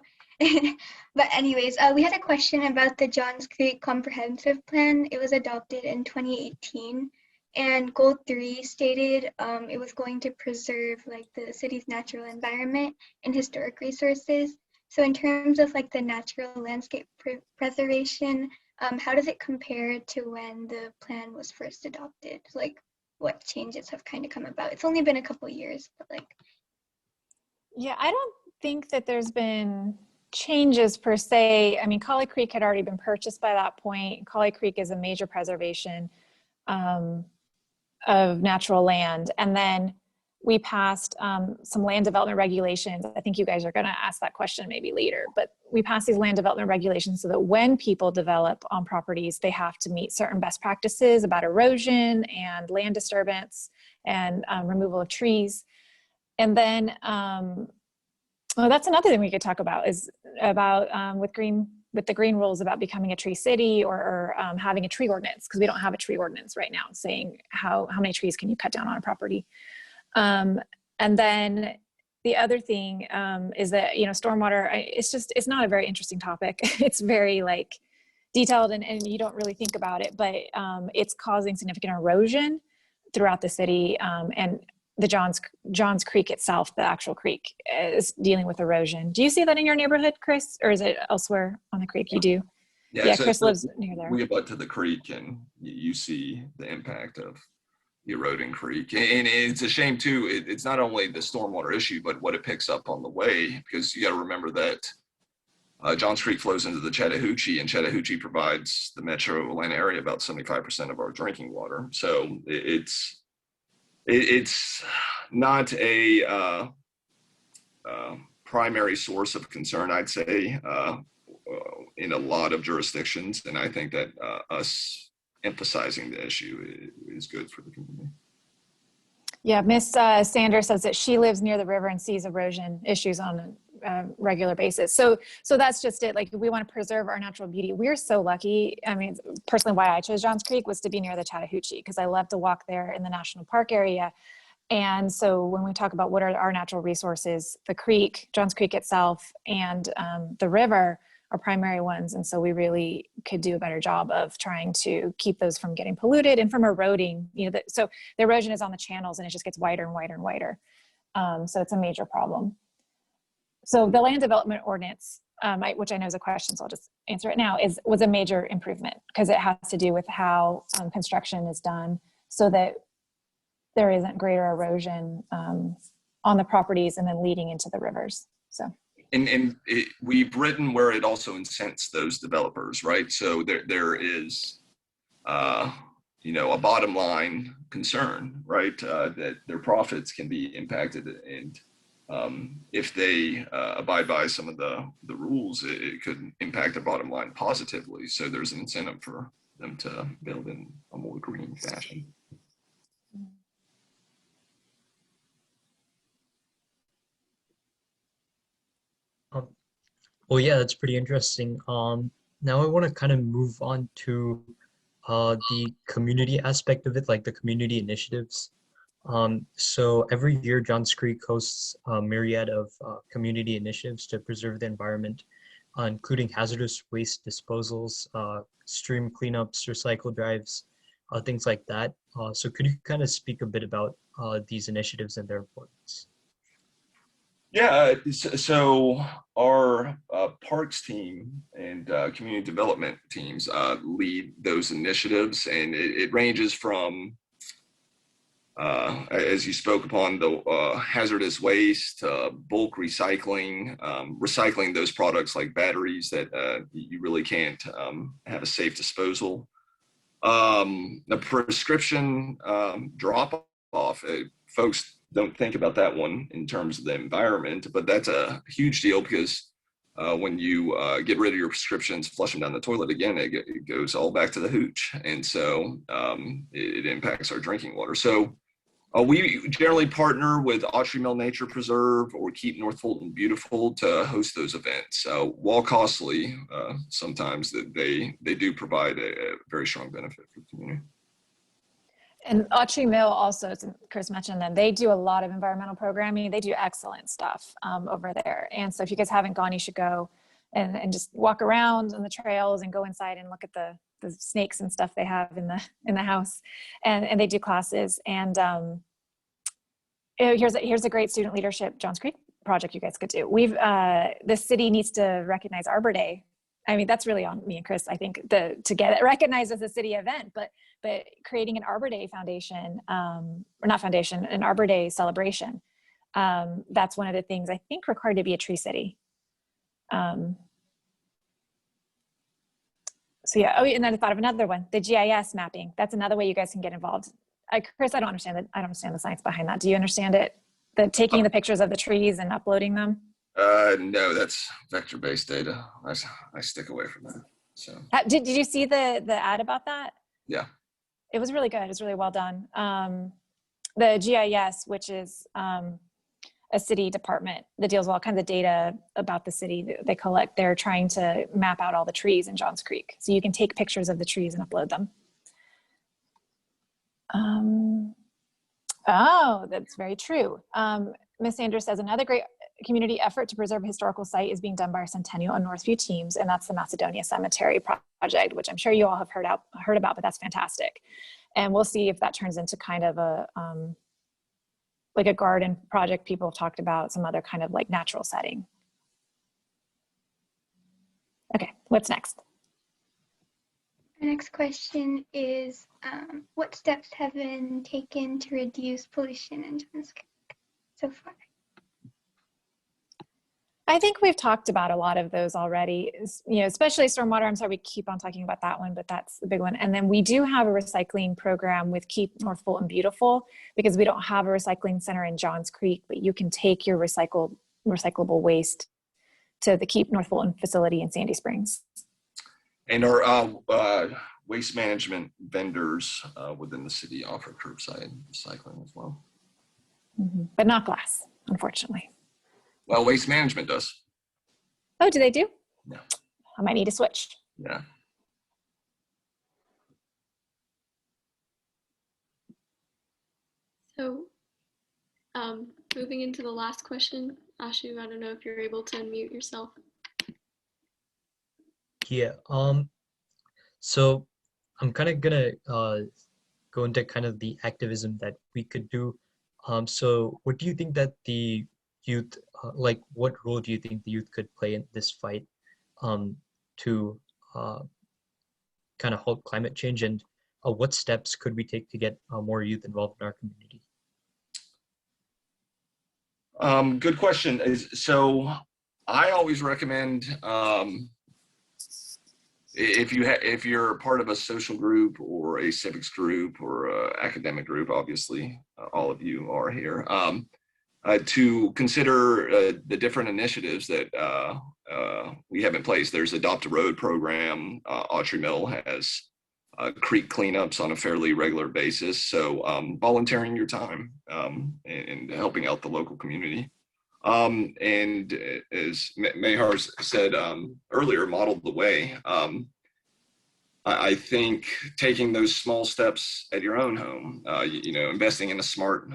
But anyways, we had a question about the Johns Creek Comprehensive Plan. It was adopted in 2018, and Goal 3 stated it was going to preserve like the city's natural environment and historic resources. So in terms of like the natural landscape preservation, how does it compare to when the plan was first adopted? Like, what changes have kind of come about? It's only been a couple years, but like. Yeah, I don't think that there's been changes per se. I mean, Collie Creek had already been purchased by that point. Collie Creek is a major preservation of natural land. And then we passed some land development regulations. I think you guys are going to ask that question maybe later, but we passed these land development regulations so that when people develop on properties, they have to meet certain best practices about erosion and land disturbance and removal of trees. And then, well, that's another thing we could talk about, is about with the green rules about becoming a tree city, or having a tree ordinance, because we don't have a tree ordinance right now saying how many trees can you cut down on a property. And then the other thing is that, you know, stormwater, it's not a very interesting topic. It's very like detailed and you don't really think about it, but it's causing significant erosion throughout the city. And the Johns Creek itself, the actual creek, is dealing with erosion. Do you see that in your neighborhood, Chris, or is it elsewhere on the creek? You do? Yeah, so Chris lives near there. We abut to the creek, and you see the impact of the eroding creek. And it's a shame too, it's not only the stormwater issue, but what it picks up on the way, because you got to remember that Johns Creek flows into the Chattahoochee, and Chattahoochee provides the metro Atlanta area about 75% of our drinking water. So it's not a primary source of concern, I'd say, in a lot of jurisdictions. And I think that us emphasizing the issue is good for the community. Yeah, Miss Sanders says that she lives near the river and sees erosion issues on a regular basis. So that's just it. Like, we want to preserve our natural beauty. We're so lucky. I mean, personally, why I chose Johns Creek was to be near the Chattahoochee, because I love to walk there in the national park area. And so when we talk about what are our natural resources, the creek, Johns Creek itself, and the river are primary ones. And so we really could do a better job of trying to keep those from getting polluted and from eroding. You know, so the erosion is on the channels, and it just gets wider and wider and wider. So it's a major problem. So the land development ordinance, which I know is a question, so I'll just answer it now, was a major improvement, because it has to do with how construction is done, so that there isn't greater erosion on the properties and then leading into the rivers. So. And we've written where it also incents those developers, right? So there is, you know, a bottom line concern, right? That their profits can be impacted, and if they abide by some of the rules, it could impact their bottom line positively. So there's an incentive for them to build in a more green fashion. Well, yeah, that's pretty interesting. Now I want to kind of move on to the community aspect of it, like the community initiatives. So every year, Johns Creek hosts a myriad of community initiatives to preserve the environment, including hazardous waste disposals, stream cleanups, recycle drives, things like that. So could you kind of speak a bit about these initiatives and their importance? Yeah, so our parks team and community development teams lead those initiatives, and it ranges from, as you spoke upon, the hazardous waste, bulk recycling, recycling those products like batteries that you really can't have a safe disposal. The prescription drop-off, folks don't think about that one in terms of the environment, but that's a huge deal because when you get rid of your prescriptions, flush them down the toilet again, it goes all back to the hooch. And so it impacts our drinking water. So we generally partner with Autry Mill Nature Preserve or Keep North Fulton Beautiful to host those events. While costly, sometimes they do provide a very strong benefit for the community. And Autry Mill also, as Chris mentioned them, they do a lot of environmental programming. They do excellent stuff over there. And so if you guys haven't gone, you should go and just walk around on the trails and go inside and look at the snakes and stuff they have in the house. And they do classes. And here's a great student leadership Johns Creek project you guys could do. The city needs to recognize Arbor Day. I mean, that's really on me and Chris, I think, to get it recognized as a city event, but creating an Arbor Day foundation, or not foundation, an Arbor Day celebration. That's one of the things I think required to be a tree city. So yeah, oh, and then I thought of another one, the GIS mapping. That's another way you guys can get involved. Chris, I don't understand the science behind that. Do you understand it? Taking the pictures of the trees and uploading them? No, that's vector-based data. I stick away from that. So did you see the ad about that? Yeah, it was really good. It was really well done. The GIS, which is a city department that deals with all kinds of data about the city they collect, they're trying to map out all the trees in Johns Creek, so you can take pictures of the trees and upload them. Oh, that's very true. Miss Sanders says another great community effort to preserve a historical site is being done by our Centennial and Northview teams, and that's the Macedonia Cemetery project, which I'm sure you all have heard about, but that's fantastic. And we'll see if that turns into kind of a like a garden project people have talked about, some other kind of like natural setting. Okay, what's next? Our next question is, what steps have been taken to reduce pollution in Johns Creek so far? I think we've talked about a lot of those already, especially stormwater. I'm sorry we keep on talking about that one, but that's the big one. And then we do have a recycling program with Keep North Fulton Beautiful, because we don't have a recycling center in Johns Creek, but you can take your recyclable waste to the Keep North Fulton facility in Sandy Springs. And our waste management vendors within the city offer curbside recycling as well. Mm-hmm. But not glass, unfortunately. Well, waste management does. Oh, do they do? Yeah. I might need to switch. Yeah. So moving into the last question, Ashu, I don't know if you're able to unmute yourself. Yeah. So I'm kind of gonna go into kind of the activism that we could do. So what do you think that the youth, what role do you think the youth could play in this fight to kind of halt climate change, and what steps could we take to get more youth involved in our community? Good question. So I always recommend if you're part of a social group or a civics group or an academic group, obviously all of you are here. to consider the different initiatives that we have in place. There's Adopt a Road program. Autry Mill has creek cleanups on a fairly regular basis. So volunteering your time and helping out the local community. And as Mehar said earlier, modeled the way. I think taking those small steps at your own home, you know, investing in a smart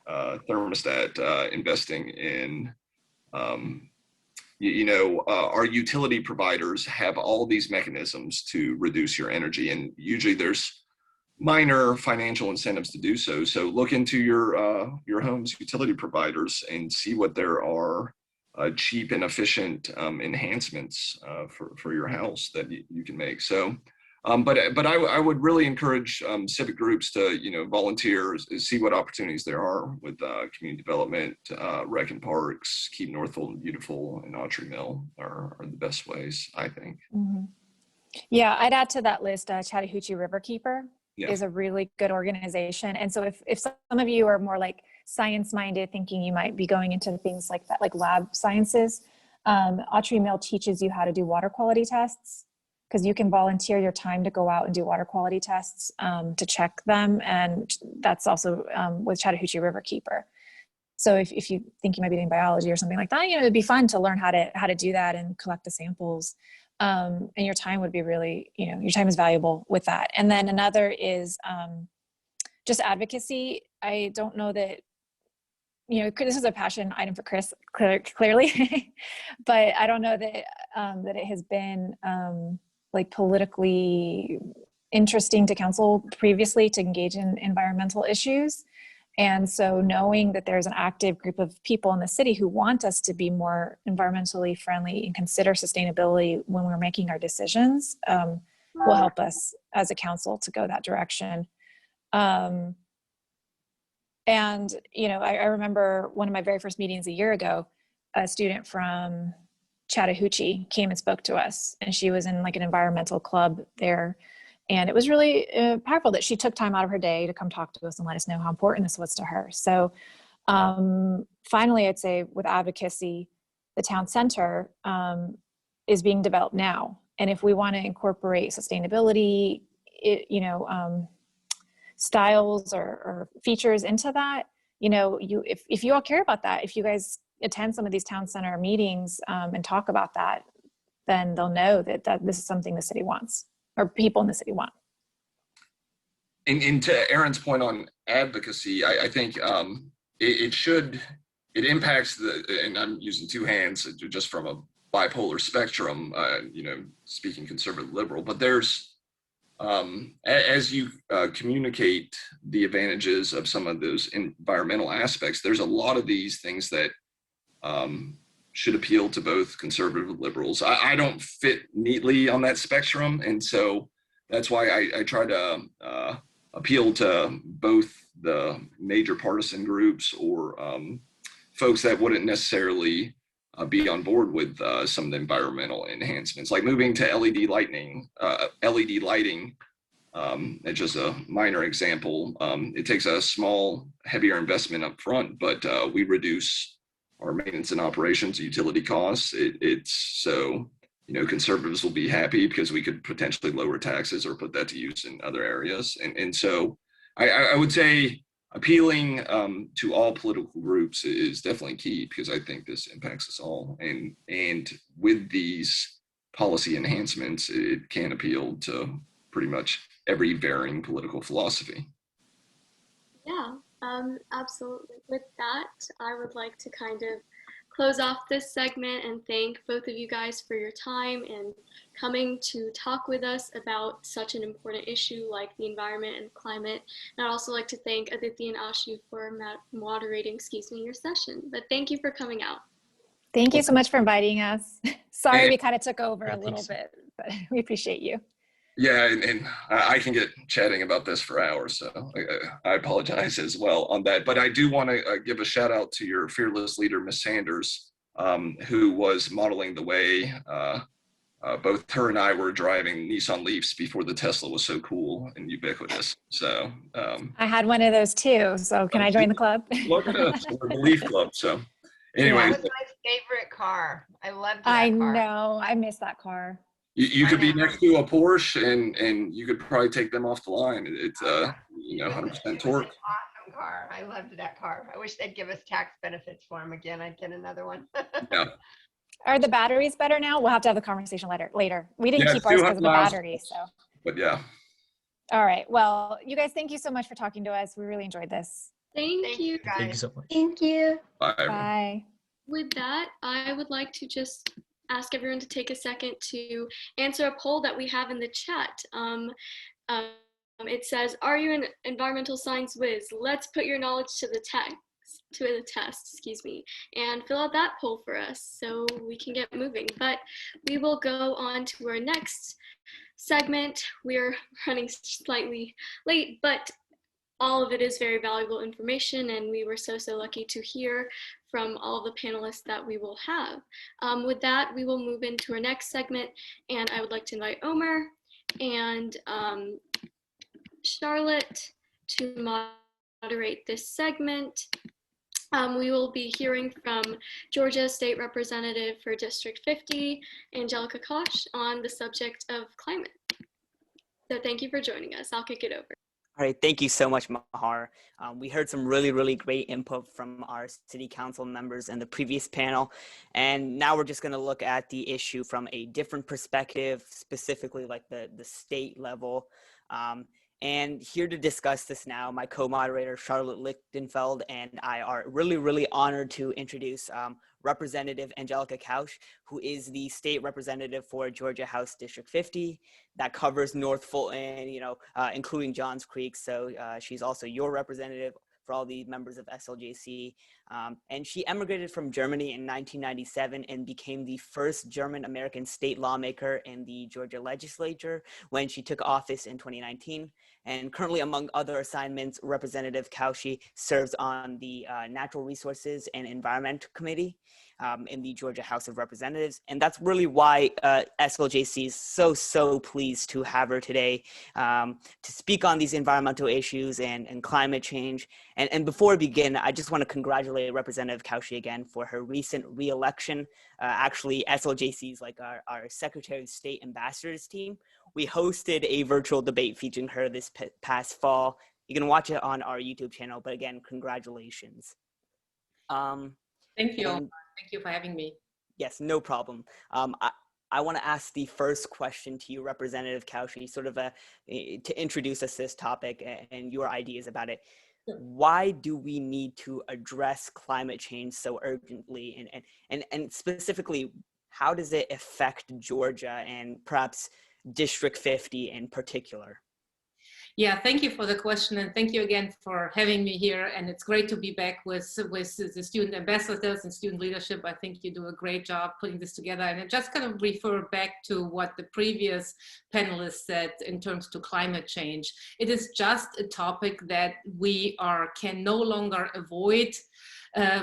thermostat, investing in, our utility providers have all these mechanisms to reduce your energy, and usually there's minor financial incentives to do so. So look into your home's utility providers and see what there are cheap and efficient enhancements for your house that you can make. So, but I would really encourage civic groups to volunteer, see what opportunities there are with community development, rec and parks, keep Northfield beautiful, and Autry Mill are the best ways, I think. Mm-hmm. Yeah, I'd add to that list Chattahoochee Riverkeeper. Yeah. Is a really good organization. And so if some of you are more like science minded, thinking you might be going into things like that, like lab sciences, Autry Mill teaches you how to do water quality tests, because you can volunteer your time to go out and do water quality tests to check them. And that's also with Chattahoochee Riverkeeper. So if you think you might be doing biology or something like that, it'd be fun to learn how to do that and collect the samples. And your time would be really, your time is valuable with that. And then another is just advocacy. I don't know that, this is a passion item for Chris, clearly, but I don't know that that it has been like politically interesting to council previously to engage in environmental issues. And so knowing that there's an active group of people in the city who want us to be more environmentally friendly and consider sustainability when we're making our decisions will help us as a council to go that direction. And, I remember one of my very first meetings a year ago, a student from Chattahoochee came and spoke to us, and she was in like an environmental club there. And it was really powerful that she took time out of her day to come talk to us and let us know how important this was to her. So finally, I'd say with advocacy, the town center is being developed now. And if we want to incorporate sustainability, styles or features into that, if you all care about that, if you guys attend some of these town center meetings and talk about that, then they'll know that this is something the city wants. Or people in the city want. And to Erin's point on advocacy, I think it impacts and I'm using two hands just from a bipolar spectrum, speaking conservative liberal, but there's, as you communicate the advantages of some of those environmental aspects, there's a lot of these things that should appeal to both conservative and liberals. I don't fit neatly on that spectrum. And so that's why I try to appeal to both the major partisan groups or folks that wouldn't necessarily be on board with some of the environmental enhancements, like moving to LED lighting. It's just a minor example. It takes a small, heavier investment up front, but we reduce our maintenance and operations utility costs. It's so, conservatives will be happy because we could potentially lower taxes or put that to use in other areas. And so I would say appealing to all political groups is definitely key, because I think this impacts us all. And with these policy enhancements, it can appeal to pretty much every varying political philosophy. Yeah. Absolutely. With that, I would like to kind of close off this segment and thank both of you guys for your time and coming to talk with us about such an important issue like the environment and climate. And I'd also like to thank Aditi and Ashu for moderating, your session. But thank you for coming out. Thank you so much for inviting us. Sorry we kind of took over a little bit, but we appreciate you. Yeah, and I can get chatting about this for hours, so I apologize as well on that. But I do want to give a shout out to your fearless leader, Ms. Sanders, who was modeling the way both her and I were driving Nissan Leafs before the Tesla was so cool and ubiquitous. So I had one of those too. So can I join the club? look at us, we're the Leaf Club. So anyway, That was my favorite car. I loved that I car. know. I miss that car. you could be next to a Porsche and you could probably take them off the line. It's 100% torque. Awesome car. I loved that car. I wish they'd give us tax benefits for them again. I'd get another one. Yeah. Are the batteries better now? We'll have to have the conversation later. We didn't keep ours because of the battery. So. But yeah. All right. Well, you guys, thank you so much for talking to us. We really enjoyed this. Thank you. guys. Thank you so much. Thank you. Bye. Bye. With that, I would like to just ask everyone to take a second to answer a poll that we have in the chat. It says, are you an environmental science whiz? Let's put your knowledge to the test, excuse me, and fill out that poll for us so we can get moving. But we will go on to our next segment. We're running slightly late, but all of it is very valuable information, and we were so lucky to hear from all the panelists that we will have. With that, we will move into our next segment, and I would like to invite Omer and Charlotte to moderate this segment. We will be hearing from Georgia State Representative for District 50, Angelika Kausche, on the subject of climate. So thank you for joining us. I'll kick it over. All right, thank you so much, Mahar. We heard some really great input from our city council members in the previous panel. And now we're just gonna look at the issue from a different perspective, specifically like the state level. And here to discuss this now, my co-moderator, Charlotte Lichtenfeld, and I are really honored to introduce Representative Angelika Kausche, who is the state representative for Georgia House District 50. That covers North Fulton, including Johns Creek. So she's also your representative for all the members of SLJC. And she emigrated from Germany in 1997 and became the first German-American state lawmaker in the Georgia legislature when she took office in 2019. And currently, among other assignments, Representative Kausche serves on the Natural Resources and Environment Committee in the Georgia House of Representatives. And that's really why SLJC is so pleased to have her today to speak on these environmental issues and climate change. And before we begin, I just want to congratulate Representative Kausche again for her recent re-election. Actually, SLJC is like our Secretary of State Ambassadors team. We hosted a virtual debate featuring her this past fall. You can watch it on our YouTube channel, but again, congratulations. Thank you. Thank you for having me. Yes, no problem. I want to ask the first question to you, Representative Kausche, sort of to introduce us to this topic and your ideas about it. Why do we need to address climate change so urgently? And specifically, how does it affect Georgia and perhaps District 50 in particular? Yeah, thank you for the question, and thank you again for having me here. And it's great to be back with the student ambassadors and student leadership. I think you do a great job putting this together. And I just kind of refer back to what the previous panelists said in terms to climate change. It is just a topic that we can no longer avoid.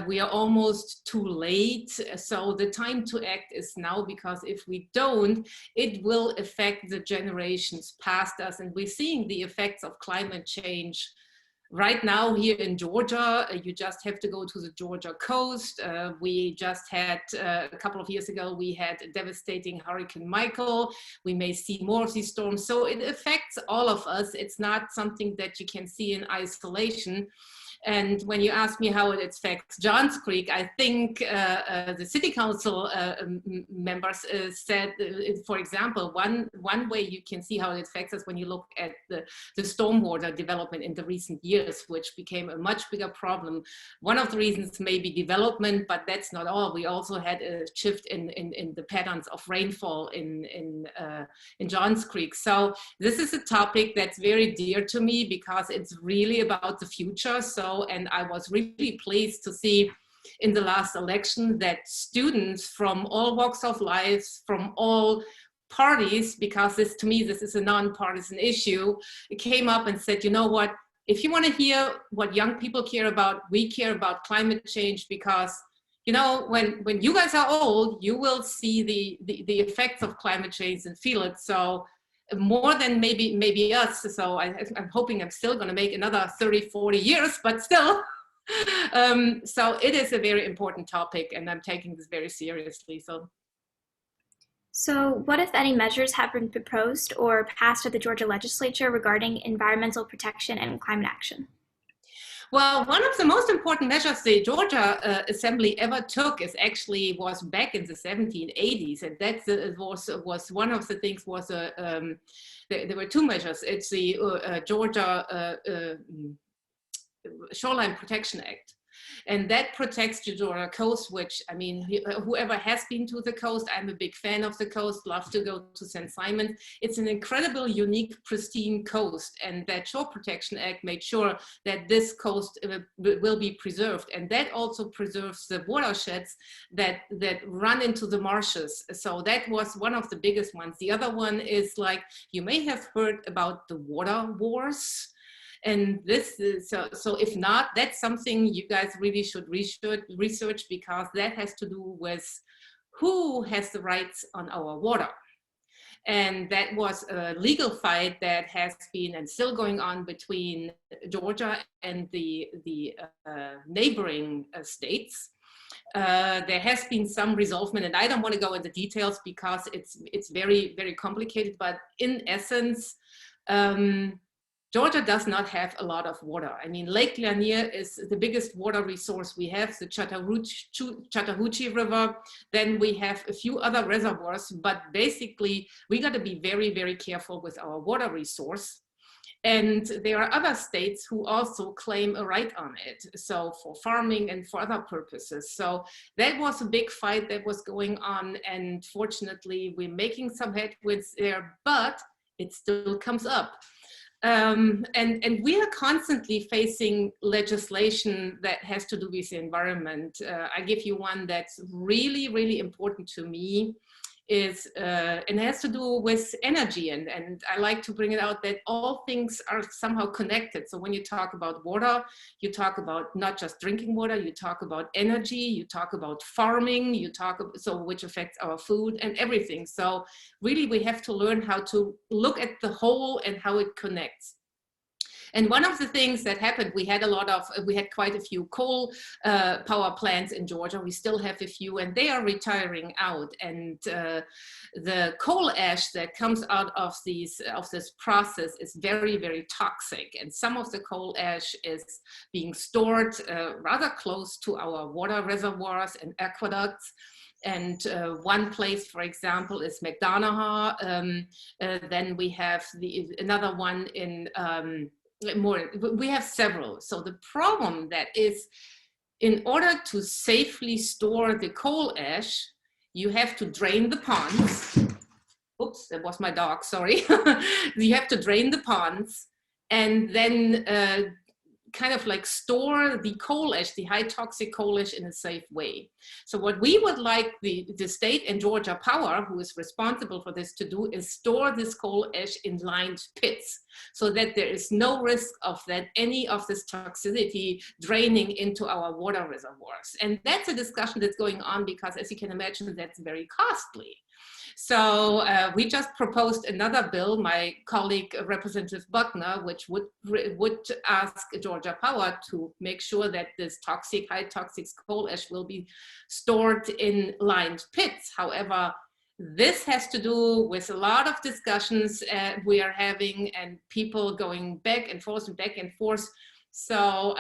We are almost too late. So the time to act is now, because if we don't, it will affect the generations past us. And we're seeing the effects of climate change right now here in Georgia. You just have to go to the Georgia coast. We just had, a couple of years ago, we had a devastating Hurricane Michael. We may see more of these storms. So it affects all of us. It's not something that you can see in isolation. And when you ask me how it affects Johns Creek, I think the city council members said, for example, one way you can see how it affects us when you look at the stormwater development in the recent years, which became a much bigger problem. One of the reasons may be development, but that's not all. We also had a shift in the patterns of rainfall in Johns Creek. So this is a topic that's very dear to me because it's really about the future. And I was really pleased to see in the last election that students from all walks of life, from all parties, because to me, this is a nonpartisan issue, came up and said, you know what, if you want to hear what young people care about, we care about climate change because you know, when you guys are old, you will see the effects of climate change and feel it. So more than maybe us. So I'm hoping I'm still going to make another 30, 40 years, but still. So it is a very important topic, and I'm taking this very seriously. So what, if any, measures have been proposed or passed at the Georgia legislature regarding environmental protection and climate action? Well, one of the most important measures the Georgia Assembly ever took was back in the 1780s, and that was one of the things. There were two measures. It's the Georgia Shoreline Protection Act. And that protects the Georgia coast, which, I mean, whoever has been to the coast, I'm a big fan of the coast, love to go to St. Simon. It's an incredible, unique, pristine coast. And that Shore Protection Act made sure that this coast will be preserved. And that also preserves the watersheds that run into the marshes. So that was one of the biggest ones. The other one is, like, you may have heard about the water wars. And this is, so if not, that's something you guys really should research, because that has to do with who has the rights on our water. And that was a legal fight that has been and still going on between Georgia and the neighboring states. There has been some resolvement, and I don't want to go into details because it's very, very complicated, but in essence, Georgia does not have a lot of water. I mean, Lake Lanier is the biggest water resource we have, the Chattahoochee River. Then we have a few other reservoirs, but basically we got to be very, very careful with our water resource. And there are other states who also claim a right on it, so for farming and for other purposes. So that was a big fight that was going on, and fortunately we're making some headwinds there, but it still comes up. And we are constantly facing legislation that has to do with the environment. I give you one that's really, really important to me. And has to do with energy, and I like to bring it out that all things are somehow connected. So when you talk about water, you talk about not just drinking water, you talk about energy, you talk about farming, which affects our food and everything. So really we have to learn how to look at the whole and how it connects. And one of the things that happened, we had quite a few coal power plants in Georgia. We still have a few, and they are retiring out. And the coal ash that comes out of this process is very, very toxic. And some of the coal ash is being stored rather close to our water reservoirs and aqueducts. And one place, for example, is McDonough. Then we have another one in we have several. So the problem that is, in order to safely store the coal ash, you have to drain the ponds. Oops, that was my dog, sorry. You have to drain the ponds and then kind of like store the coal ash, the high toxic coal ash, in a safe way. So what we would like the state and Georgia Power, who is responsible for this, to do is store this coal ash in lined pits, so that there is no risk of that any of this toxicity draining into our water reservoirs. And that's a discussion that's going on because, as you can imagine, that's very costly. So we just proposed another bill, my colleague Representative Buckner, which would ask Georgia Power to make sure that this high toxic coal ash will be stored in lined pits. However, this has to do with a lot of discussions we are having and people going back and forth and back and forth. So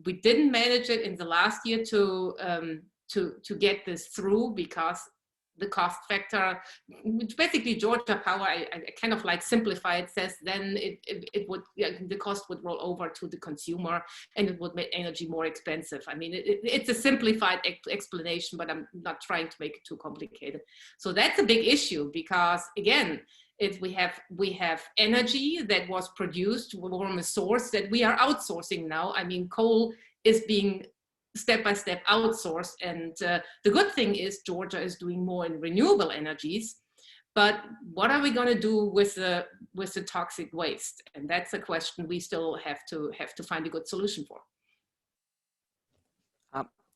we didn't manage it in the last year to get this through because the cost factor, which basically Georgia Power, I kind of like simplify it, says then the cost would roll over to the consumer and it would make energy more expensive. I mean, it's a simplified explanation, but I'm not trying to make it too complicated. So that's a big issue because, again, we have energy that was produced from a source that we are outsourcing now. I mean, coal is being step-by-step outsourced, and the good thing is Georgia is doing more in renewable energies, but what are we going to do with the toxic waste? And that's a question we still have to find a good solution for.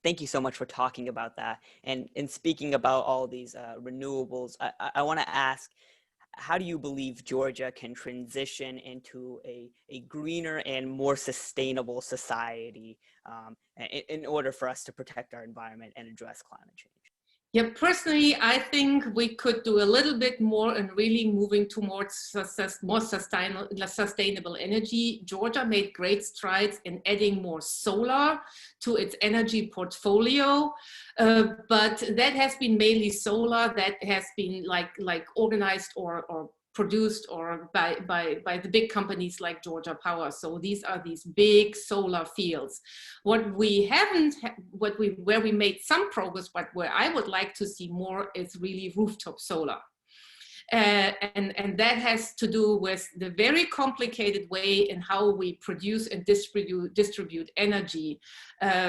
Thank you so much for talking about that. And speaking about all these renewables, I want to ask, how do you believe Georgia can transition into a greener and more sustainable society in order for us to protect our environment and address climate change? Yeah, personally, I think we could do a little bit more in really moving towards more sustainable energy. Georgia made great strides in adding more solar to its energy portfolio, but that has been mainly solar that has been like organized or produced or by the big companies like Georgia Power. So these are these big solar fields. What we haven't, where we made some progress, but where I would like to see more is really rooftop solar. And that has to do with the very complicated way in how we produce and distribute energy.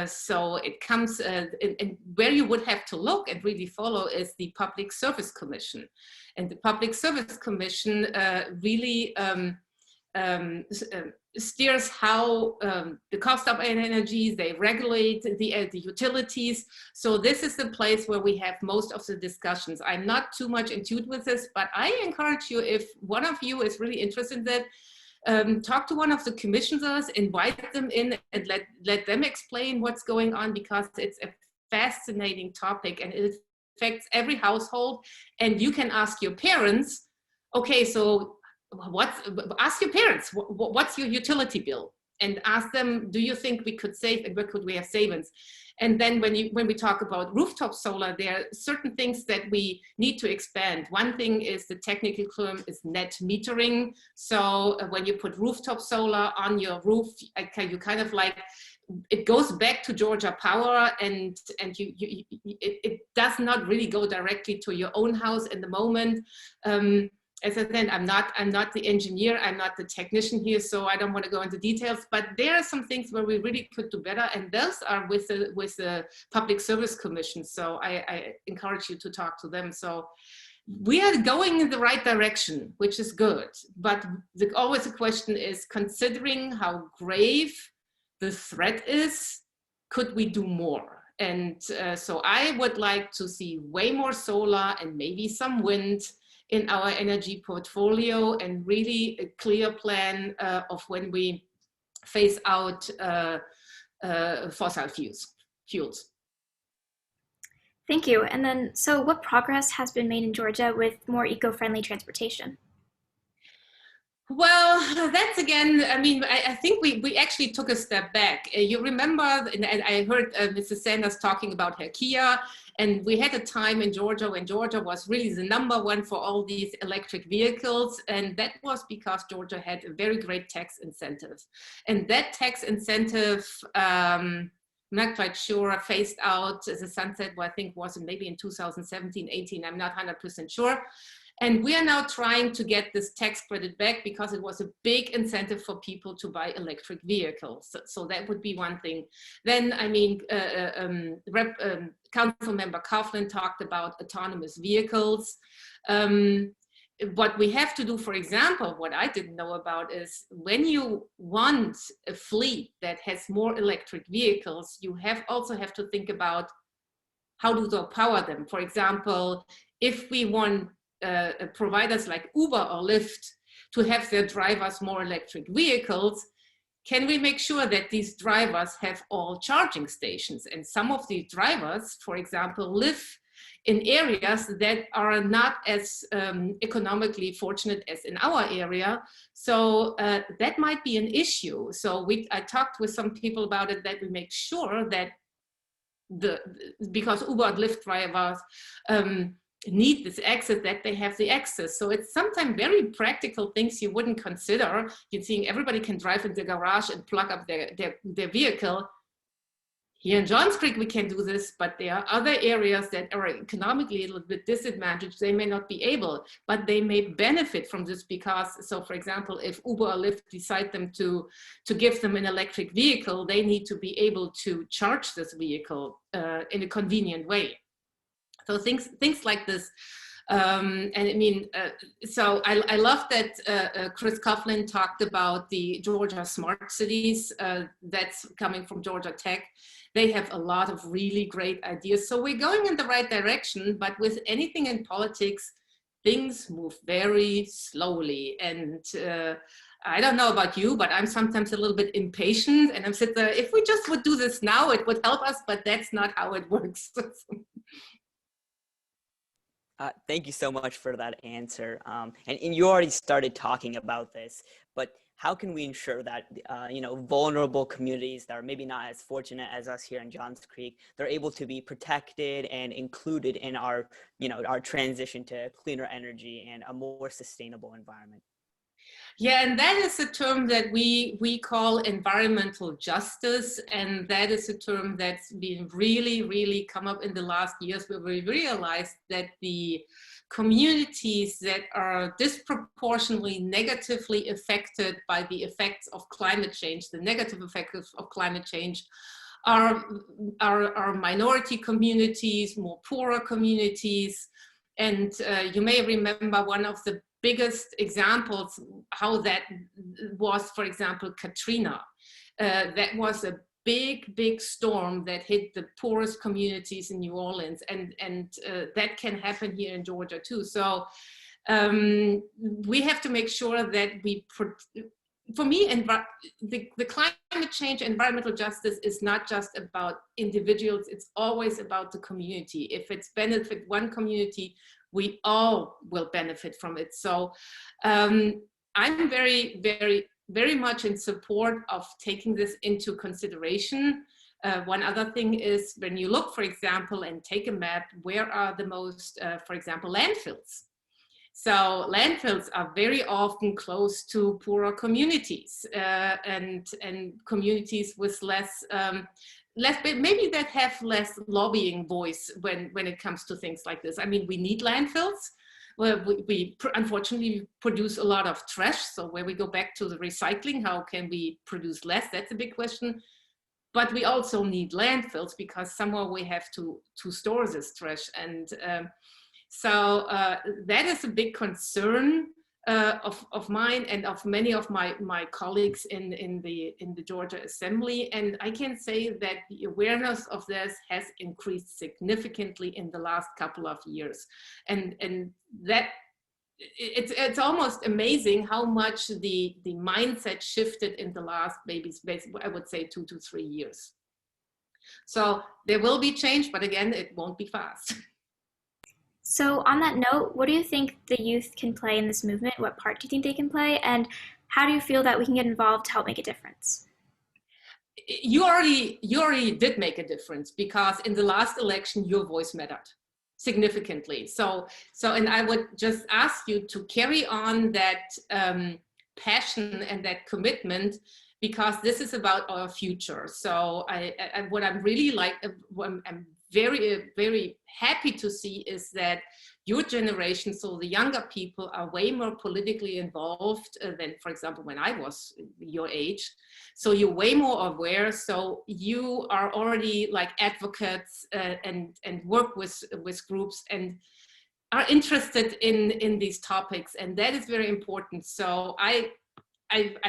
So it comes, and where you would have to look and really follow is the Public Service Commission. And the Public Service Commission really steers how the cost of energy, they regulate the utilities. So this is the place where we have most of the discussions. I'm not too much in tune with this, but I encourage you, if one of you is really interested in that, talk to one of the commissioners, invite them in and let them explain what's going on, because it's a fascinating topic and it affects every household. And you can ask your parents, okay, so ask your parents, what's your utility bill? And ask them, do you think we could save and where could we have savings? And then when we talk about rooftop solar, there are certain things that we need to expand. One thing is, the technical term is net metering. So when you put rooftop solar on your roof, you kind of like, it goes back to Georgia Power, and it does not really go directly to your own house in the moment. As I said, I'm not the engineer, I'm not the technician here, so I don't want to go into details, but there are some things where we really could do better, and those are with the Public Service Commission. So I encourage you to talk to them. So we are going in the right direction, which is good, but always the question is, considering how grave the threat is, could we do more? And so I would like to see way more solar and maybe some wind in our energy portfolio, and really a clear plan of when we phase out fossil fuels. Thank you. And then, so what progress has been made in Georgia with more eco-friendly transportation? Well, that's again, I mean, I think we actually took a step back. You remember, and I heard Mrs. Sanders talking about her Kia, and we had a time in Georgia when Georgia was really the #1 for all these electric vehicles, and that was because Georgia had a very great tax incentive. And that tax incentive, I'm not quite sure, phased out as a sunset, I think was maybe in 2017, 18, I'm not 100% sure. And we are now trying to get this tax credit back, because it was a big incentive for people to buy electric vehicles. So that would be one thing. Then, I mean, Council Member Coughlin talked about autonomous vehicles. What we have to do, for example, what I didn't know about is, when you want a fleet that has more electric vehicles, you also have to think about how do they power them. For example, if we want providers like Uber or Lyft to have their drivers more electric vehicles, can we make sure that these drivers have all charging stations? And some of the drivers, for example, live in areas that are not as economically fortunate as in our area. So that might be an issue. So I talked with some people about it, that we make sure that because Uber and Lyft drivers need this access, that they have the access. So it's sometimes very practical things you wouldn't consider. You're seeing everybody can drive in the garage and plug up their vehicle. Here in Johns Creek, we can do this, but there are other areas that are economically a little bit disadvantaged. They may not be able, but they may benefit from this, because, so for example, if Uber or Lyft decide them to give them an electric vehicle, they need to be able to charge this vehicle in a convenient way. So things like this And I mean, so I love that Chris Coughlin talked about the Georgia smart cities. That's coming from Georgia Tech. They have a lot of really great ideas. So we're going in the right direction, but with anything in politics, things move very slowly. And I don't know about you, but I'm sometimes a little bit impatient, and I'm sitting there, if we just would do this now, it would help us, but that's not how it works. Thank you so much for that answer. And you already started talking about this, but how can we ensure that, vulnerable communities that are maybe not as fortunate as us here in Johns Creek, they're able to be protected and included in our, our transition to cleaner energy and a more sustainable environment? Yeah, and that is a term that we call environmental justice, and that is a term that's been really come up in the last years, where we realized that the communities that are disproportionately negatively affected by the effects of climate change, the negative effects of climate change, are minority communities, more poorer communities. And you may remember one of the biggest examples how that was, for example, Katrina. That was a big storm that hit the poorest communities in New Orleans, and that can happen here in Georgia too. So we have to make sure that for me, the climate change, environmental justice is not just about individuals, it's always about the community. If it's benefit one community, we all will benefit from it. So I'm very much in support of taking this into consideration. One other thing is, when you look, for example, and take a map, where are the most, for example, landfills? So landfills are very often close to poorer communities and communities with less, maybe that have less lobbying voice when it comes to things like this. I mean, we need landfills. Well, we unfortunately produce a lot of trash. So where we go back to the recycling, how can we produce less? That's a big question. But we also need landfills, because somewhere we have to store this trash. And so that is a big concern of mine and of many of my colleagues in the Georgia Assembly. And I can say that the awareness of this has increased significantly in the last couple of years. And that it's almost amazing how much the mindset shifted in the last maybe I would say 2 to 3 years. So there will be change, but again, it won't be fast. So on that note, what do you think the youth can play in this movement? What part do you think they can play? And how do you feel that we can get involved to help make a difference? You already did make a difference, because in the last election, your voice mattered significantly. So and I would just ask you to carry on that passion and that commitment, because this is about our future. So what I'm really I'm very happy to see is that your generation, so the younger people, are way more politically involved than, for example, when I was your age. So you're way more aware. So you are already like advocates and work with groups and are interested in these topics, and that is very important. So I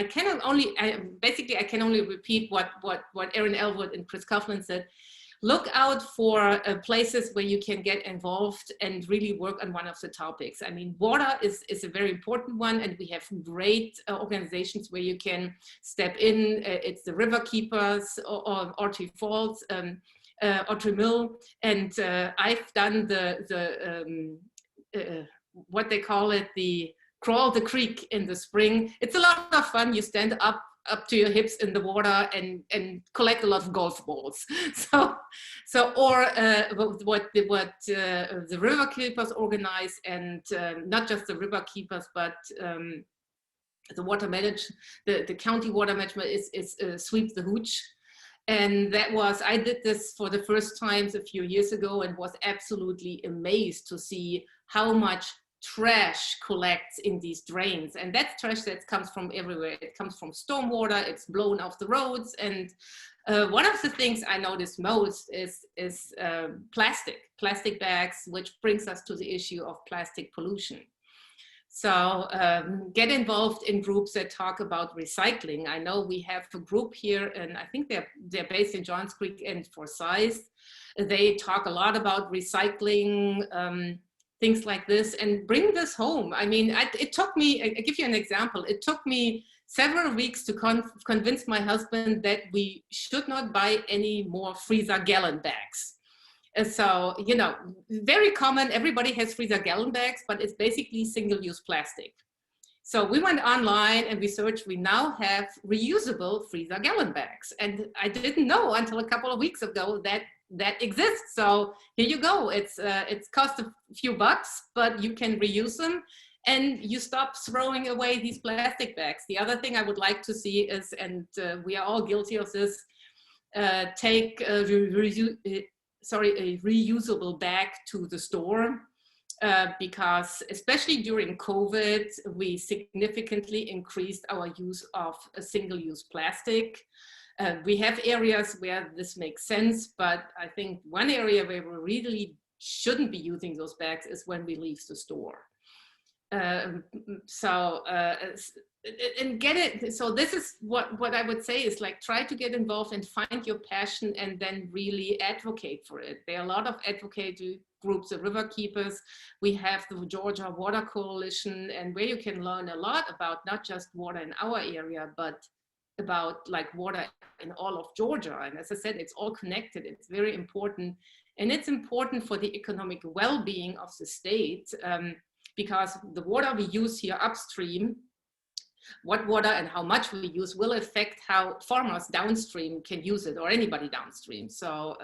can only repeat what Erin Elwood and Chris Coughlin said. Look out for places where you can get involved and really work on one of the topics. I mean, water is a very important one, and we have great organizations where you can step in. It's the River Keepers or Autry Falls, Autry Mill, and I've done the what they call it, the Crawl the Creek in the spring. It's a lot of fun. You stand up to your hips in the water and collect a lot of golf balls. Or what the River Keepers organize, and not just the River Keepers, but the water the county water management is Sweep the Hooch. And I did this for the first time a few years ago, and was absolutely amazed to see how much trash collects in these drains, and that's trash that comes from everywhere. It comes from stormwater, it's blown off the roads, and one of the things I notice most is plastic bags, which brings us to the issue of plastic pollution. So get involved in groups that talk about recycling. I know we have a group here, and I think they're based in Johns Creek and Forsyth. They talk a lot about recycling, things like this, and bring this home. I mean, it took me, I'll give you an example. It took me several weeks to convince my husband that we should not buy any more freezer gallon bags. So, you know, very common, everybody has freezer gallon bags, but it's basically single-use plastic. So we went online and we searched, we now have reusable freezer gallon bags. And I didn't know until a couple of weeks ago that exists. So here you go, it's cost a few bucks, but you can reuse them and you stop throwing away these plastic bags. The other thing I would like to see is, and we are all guilty of this, take a reusable bag to the store, because especially during COVID, we significantly increased our use of a single-use plastic. We have areas where this makes sense, but I think one area where we really shouldn't be using those bags is when we leave the store. And get it. So this is what I would say is, like, try to get involved and find your passion and then really advocate for it. There are a lot of advocacy groups, the River Keepers. We have the Georgia Water Coalition, and where you can learn a lot about not just water in our area, but about like water in all of Georgia. And as I said, it's all connected. It's very important. And it's important for the economic well-being of the state, because the water we use here upstream, what water and how much we use will affect how farmers downstream can use it, or anybody downstream. So,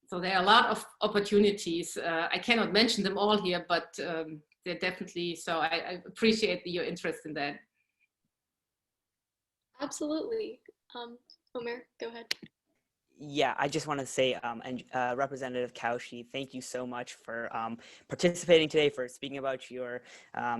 so there are a lot of opportunities. I cannot mention them all here, but they're definitely, so I appreciate your interest in that. Absolutely. Omer, go ahead. Yeah, I just want to say, Representative Kausche, thank you so much for participating today, for speaking about your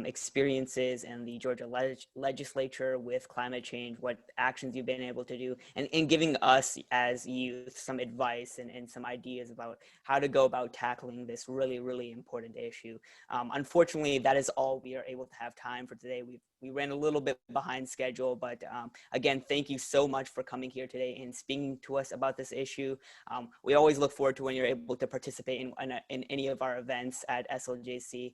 experiences in the Georgia legislature with climate change, what actions you've been able to do, and giving us as youth some advice and some ideas about how to go about tackling this really, really important issue. Unfortunately, that is all we are able to have time for today. We ran a little bit behind schedule, but again, thank you so much for coming here today and speaking to us about this issue. We always look forward to when you're able to participate in any of our events at SLJC.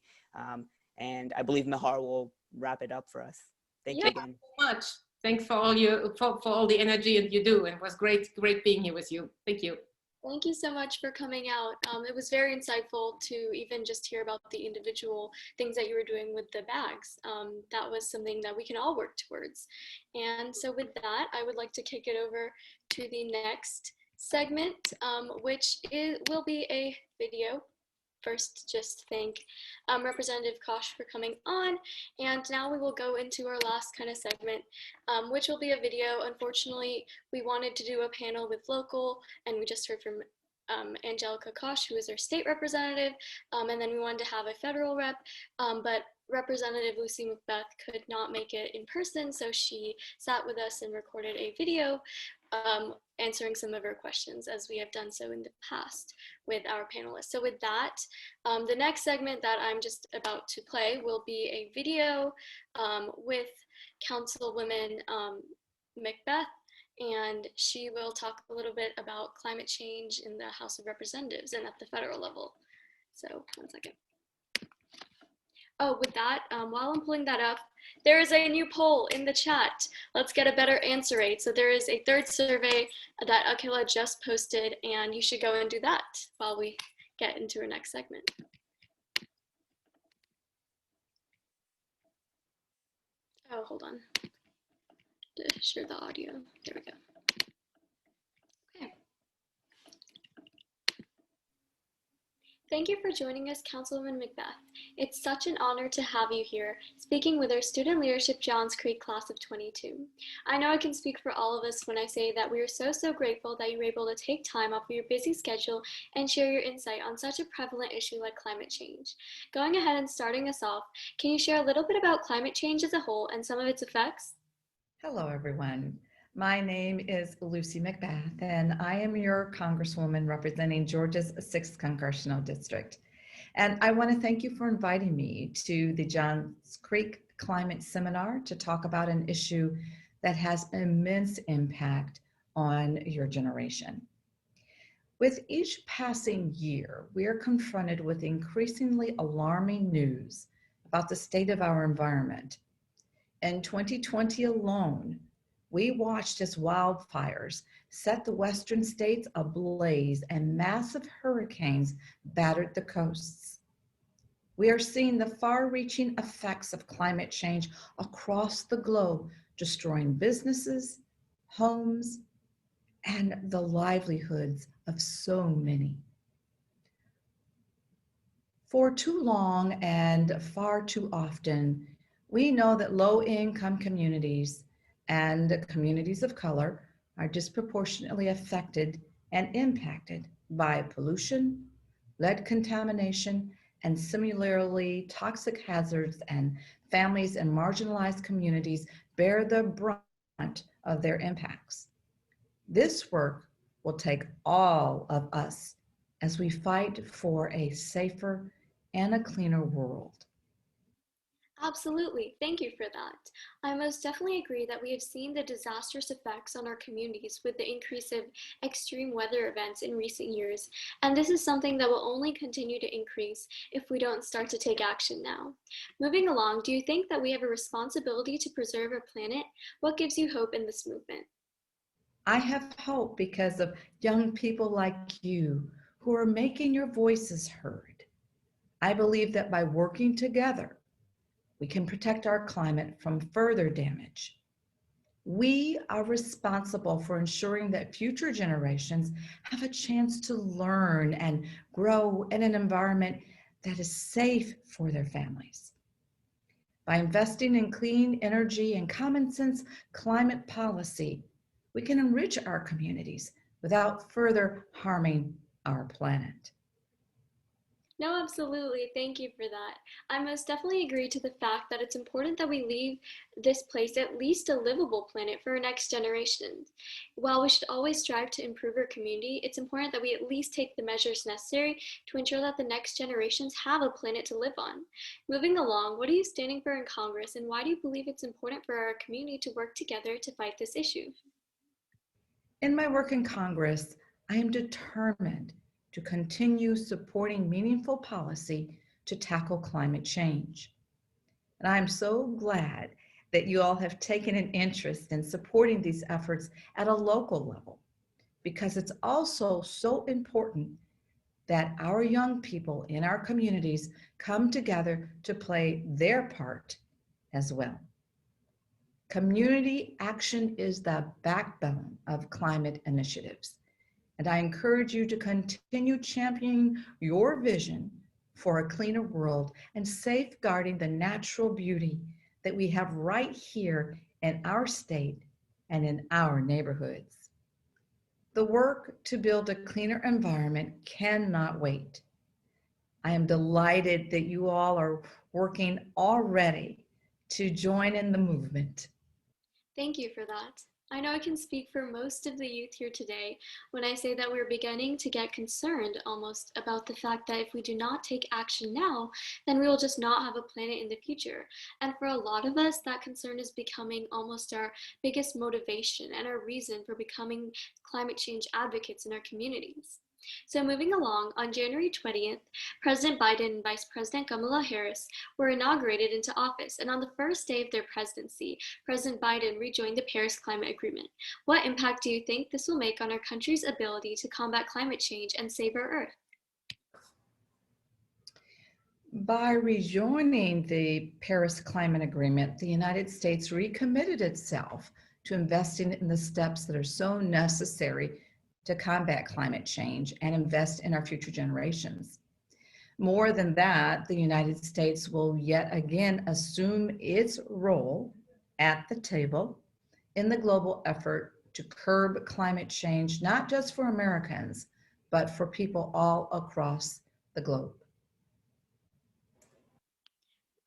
And I believe Mahar will wrap it up for us. Thank you again. So much. Thanks for all for all the energy that you do. It was great being here with you. Thank you. Thank you so much for coming out. It was very insightful to even just hear about the individual things that you were doing with the bags. That was something that we can all work towards. And so with that, I would like to kick it over to the next segment, which will be a video. First, just thank Representative Kausche for coming on. And now we will go into our last kind of segment, which will be a video. Unfortunately, we wanted to do a panel with local, and we just heard from Angelika Kausche, who is our state representative, and then we wanted to have a federal rep, but Representative Lucy McBath could not make it in person, so she sat with us and recorded a video answering some of her questions, as we have done so in the past with our panelists. So with that, the next segment that I'm just about to play will be a video with Councilwoman McBath, and she will talk a little bit about climate change in the House of Representatives and at the federal level. So 1 second. Oh, with that, while I'm pulling that up, there is a new poll in the chat. Let's get a better answer rate. So there is a third survey that Akila just posted, and you should go and do that while we get into our next segment. Oh, hold on. To share the audio. There we go. Okay. Thank you for joining us, Councilwoman McBath. It's such an honor to have you here, speaking with our Student Leadership Johns Creek Class of 22. I know I can speak for all of us when I say that we are so grateful that you were able to take time off of your busy schedule and share your insight on such a prevalent issue like climate change. Going ahead and starting us off, can you share a little bit about climate change as a whole and some of its effects? Hello, everyone. My name is Lucy McBath, and I am your Congresswoman representing Georgia's 6th Congressional District. And I want to thank you for inviting me to the Johns Creek Climate Seminar to talk about an issue that has immense impact on your generation. With each passing year, we are confronted with increasingly alarming news about the state of our environment. In 2020 alone, we watched as wildfires set the western states ablaze and massive hurricanes battered the coasts. We are seeing the far-reaching effects of climate change across the globe, destroying businesses, homes, and the livelihoods of so many. For too long and far too often, we know that low-income communities and communities of color are disproportionately affected and impacted by pollution, lead contamination, and similarly toxic hazards, and families in marginalized communities bear the brunt of their impacts. This work will take all of us as we fight for a safer and a cleaner world. Absolutely, thank you for that. I most definitely agree that we have seen the disastrous effects on our communities with the increase of extreme weather events in recent years, and this is something that will only continue to increase if we don't start to take action now. Moving along, do you think that we have a responsibility to preserve our planet? What gives you hope in this movement? I have hope because of young people like you who are making your voices heard. I believe that by working together, we can protect our climate from further damage. We are responsible for ensuring that future generations have a chance to learn and grow in an environment that is safe for their families. By investing in clean energy and common sense climate policy, we can enrich our communities without further harming our planet. No, absolutely. Thank you for that. I most definitely agree to the fact that it's important that we leave this place at least a livable planet for our next generation. While we should always strive to improve our community, it's important that we at least take the measures necessary to ensure that the next generations have a planet to live on. Moving along, what are you standing for in Congress, and why do you believe it's important for our community to work together to fight this issue? In my work in Congress, I am determined to continue supporting meaningful policy to tackle climate change. And I'm so glad that you all have taken an interest in supporting these efforts at a local level, because it's also so important that our young people in our communities come together to play their part as well. Community action is the backbone of climate initiatives. And I encourage you to continue championing your vision for a cleaner world and safeguarding the natural beauty that we have right here in our state and in our neighborhoods. The work to build a cleaner environment cannot wait. I am delighted that you all are working already to join in the movement. Thank you for that. I know I can speak for most of the youth here today when I say that we're beginning to get concerned almost about the fact that if we do not take action now, then we will just not have a planet in the future. And for a lot of us, that concern is becoming almost our biggest motivation and our reason for becoming climate change advocates in our communities. So moving along, on January 20th, President Biden and Vice President Kamala Harris were inaugurated into office, and on the first day of their presidency, President Biden rejoined the Paris Climate Agreement. What impact do you think this will make on our country's ability to combat climate change and save our Earth? By rejoining the Paris Climate Agreement, the United States recommitted itself to investing in the steps that are so necessary to combat climate change and invest in our future generations. More than that, the United States will yet again assume its role at the table in the global effort to curb climate change, not just for Americans, but for people all across the globe.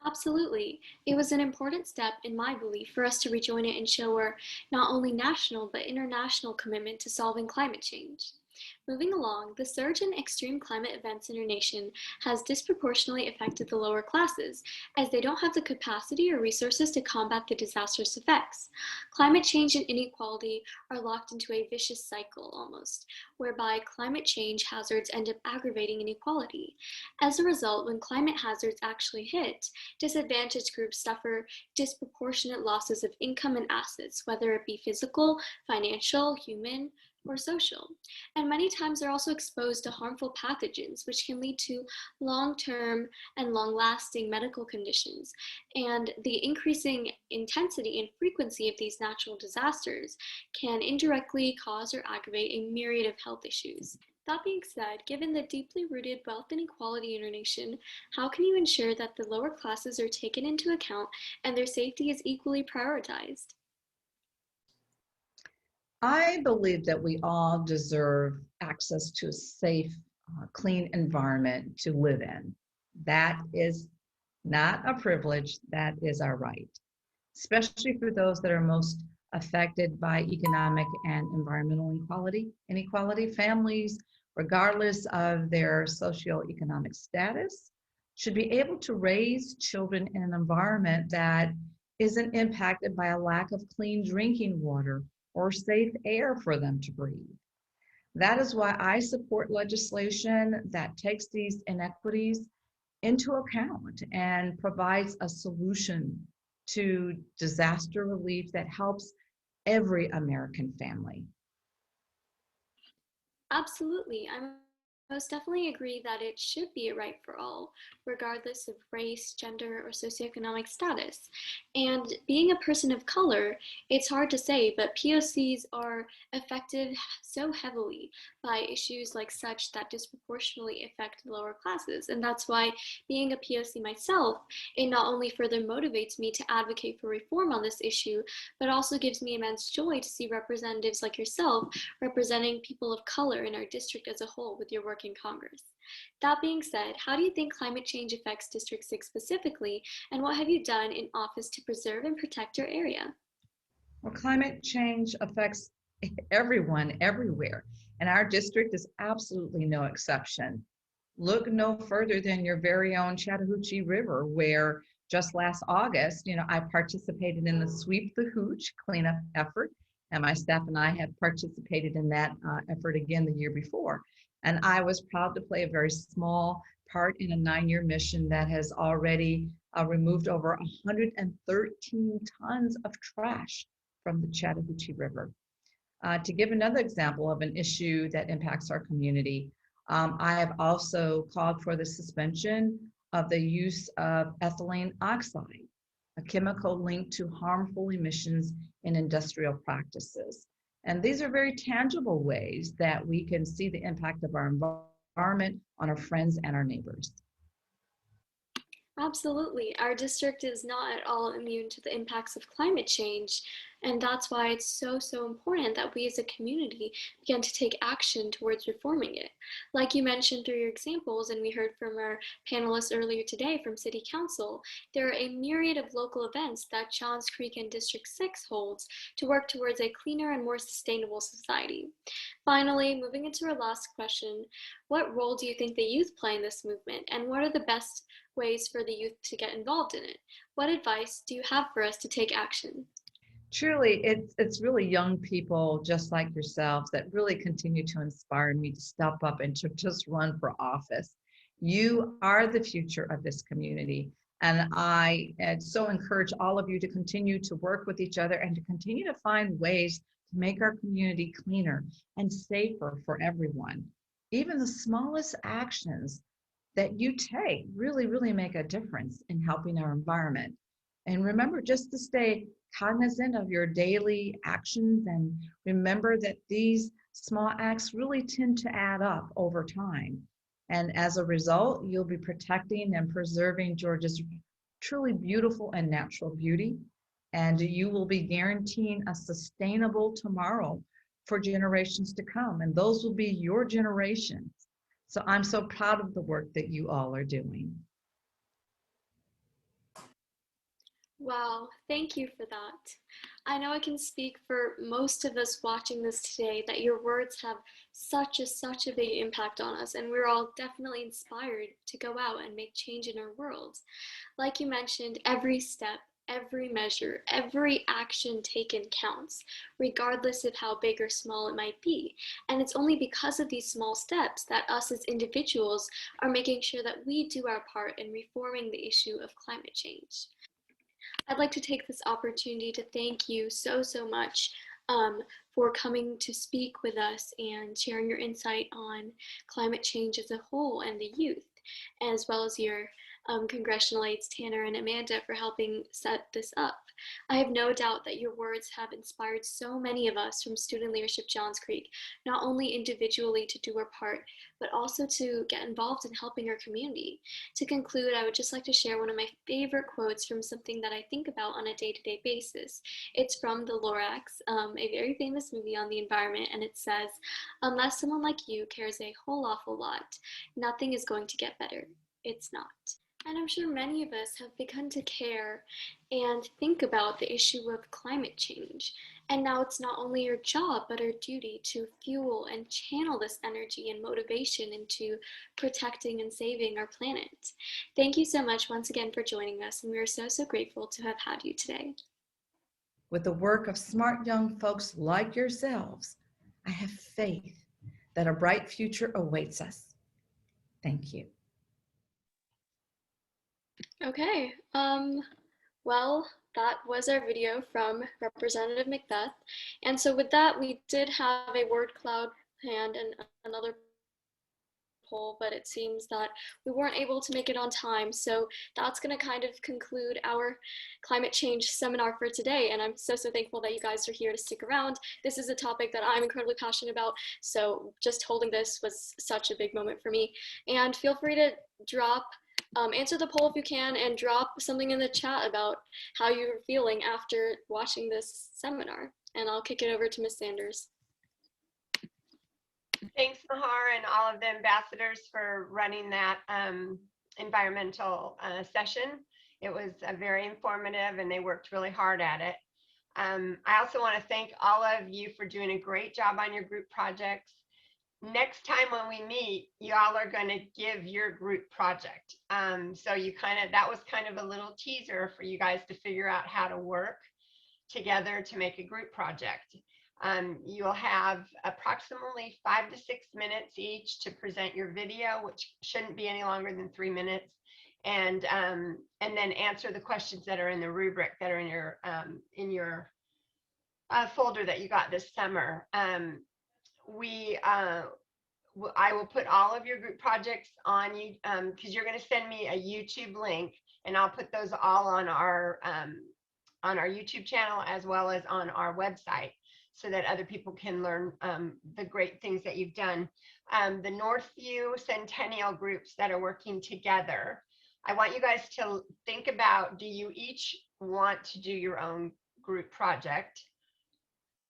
Absolutely. It was an important step, in my belief, for us to rejoin it and show our not only national but international commitment to solving climate change. Moving along, the surge in extreme climate events in our nation has disproportionately affected the lower classes, as they don't have the capacity or resources to combat the disastrous effects. Climate change and inequality are locked into a vicious cycle almost, whereby climate change hazards end up aggravating inequality. As a result, when climate hazards actually hit, disadvantaged groups suffer disproportionate losses of income and assets, whether it be physical, financial, human, or social. And many times they're also exposed to harmful pathogens, which can lead to long-term and long-lasting medical conditions. And the increasing intensity and frequency of these natural disasters can indirectly cause or aggravate a myriad of health issues. That being said, given the deeply rooted wealth inequality in our nation, how can you ensure that the lower classes are taken into account and their safety is equally prioritized? I believe that we all deserve access to a safe, clean environment to live in. That is not a privilege, that is our right, especially for those that are most affected by economic and environmental inequality. Families, regardless of their socioeconomic status, should be able to raise children in an environment that isn't impacted by a lack of clean drinking water or safe air for them to breathe. That is why I support legislation that takes these inequities into account and provides a solution to disaster relief that helps every American family. Absolutely. I most definitely agree that it should be a right for all, regardless of race, gender, or socioeconomic status. And being a person of color, it's hard to say, but POCs are affected so heavily by issues like such that disproportionately affect the lower classes. And that's why, being a POC myself, it not only further motivates me to advocate for reform on this issue, but also gives me immense joy to see representatives like yourself representing people of color in our district as a whole with your work in Congress. That being said, how do you think climate change affects District 6 specifically, and what have you done in office to preserve and protect your area? Well, climate change affects everyone everywhere, and our district is absolutely no exception. Look no further than your very own Chattahoochee River, where just last August, I participated in the Sweep the Hooch cleanup effort, and my staff and I have participated in that effort again the year before. And I was proud to play a very small part in a 9-year mission that has already removed over 113 tons of trash from the Chattahoochee River. To give another example of an issue that impacts our community, I have also called for the suspension of the use of ethylene oxide, a chemical linked to harmful emissions in industrial practices. And these are very tangible ways that we can see the impact of our environment on our friends and our neighbors. Absolutely. Our district is not at all immune to the impacts of climate change, and that's why it's so important that we as a community begin to take action towards reforming it. Like you mentioned through your examples, and we heard from our panelists earlier today from City Council, there are a myriad of local events that Johns Creek and District 6 holds to work towards a cleaner and more sustainable society. Finally, moving into our last question, what role do you think the youth play in this movement, and what are the best ways for the youth to get involved in it? What advice do you have for us to take action? Truly, it's really young people just like yourselves that really continue to inspire me to step up and to just run for office. You are the future of this community. And I so encourage all of you to continue to work with each other and to continue to find ways to make our community cleaner and safer for everyone. Even the smallest actions that you take really make a difference in helping our environment. And remember just to stay cognizant of your daily actions and remember that these small acts really tend to add up over time. And as a result, you'll be protecting and preserving Georgia's truly beautiful and natural beauty. And you will be guaranteeing a sustainable tomorrow for generations to come. And those will be your generations. So I'm so proud of the work that you all are doing. Wow, thank you for that. I know I can speak for most of us watching this today that your words have such a big impact on us, and we're all definitely inspired to go out and make change in our world. Like you mentioned, every step, every measure, every action taken counts, regardless of how big or small it might be. And it's only because of these small steps that us as individuals are making sure that we do our part in reforming the issue of climate change. I'd like to take this opportunity to thank you so much for coming to speak with us and sharing your insight on climate change as a whole and the youth, as well as your congressional aides Tanner and Amanda for helping set this up. I have no doubt that your words have inspired so many of us from Student Leadership Johns Creek, not only individually to do our part, but also to get involved in helping our community. To conclude, I would just like to share one of my favorite quotes from something that I think about on a day-to-day basis. It's from The Lorax, a very famous movie on the environment, and it says, "Unless someone like you cares a whole awful lot, nothing is going to get better. It's not." And I'm sure many of us have begun to care and think about the issue of climate change. And now it's not only our job, but our duty to fuel and channel this energy and motivation into protecting and saving our planet. Thank you so much once again for joining us, and we are so grateful to have had you today. With the work of smart young folks like yourselves, I have faith that a bright future awaits us. Thank you. Okay, well, that was our video from Representative McBath. And so with that, we did have a word cloud planned and another poll, but it seems that we weren't able to make it on time. So that's going to kind of conclude our climate change seminar for today. And I'm so thankful that you guys are here to stick around. This is a topic that I'm incredibly passionate about. So just holding this was such a big moment for me. And feel free to answer the poll if you can, and drop something in the chat about how you're feeling after watching this seminar. And I'll kick it over to Ms. Sanders. Thanks, Mahar, and all of the ambassadors for running that environmental session. It was very informative, and they worked really hard at it. I also want to thank all of you for doing a great job on your group projects. Next time when we meet, y'all are going to give your group project. So that was kind of a little teaser for you guys to figure out how to work together to make a group project. You'll have approximately 5 to 6 minutes each to present your video, which shouldn't be any longer than 3 minutes, and then answer the questions that are in the rubric that are in your folder that you got this summer. I will put all of your group projects on you because you're going to send me a YouTube link, and I'll put those all on our YouTube channel as well as on our website, so that other people can learn the great things that you've done. The Northview Centennial groups that are working together, I want you guys to think about, do you each want to do your own group project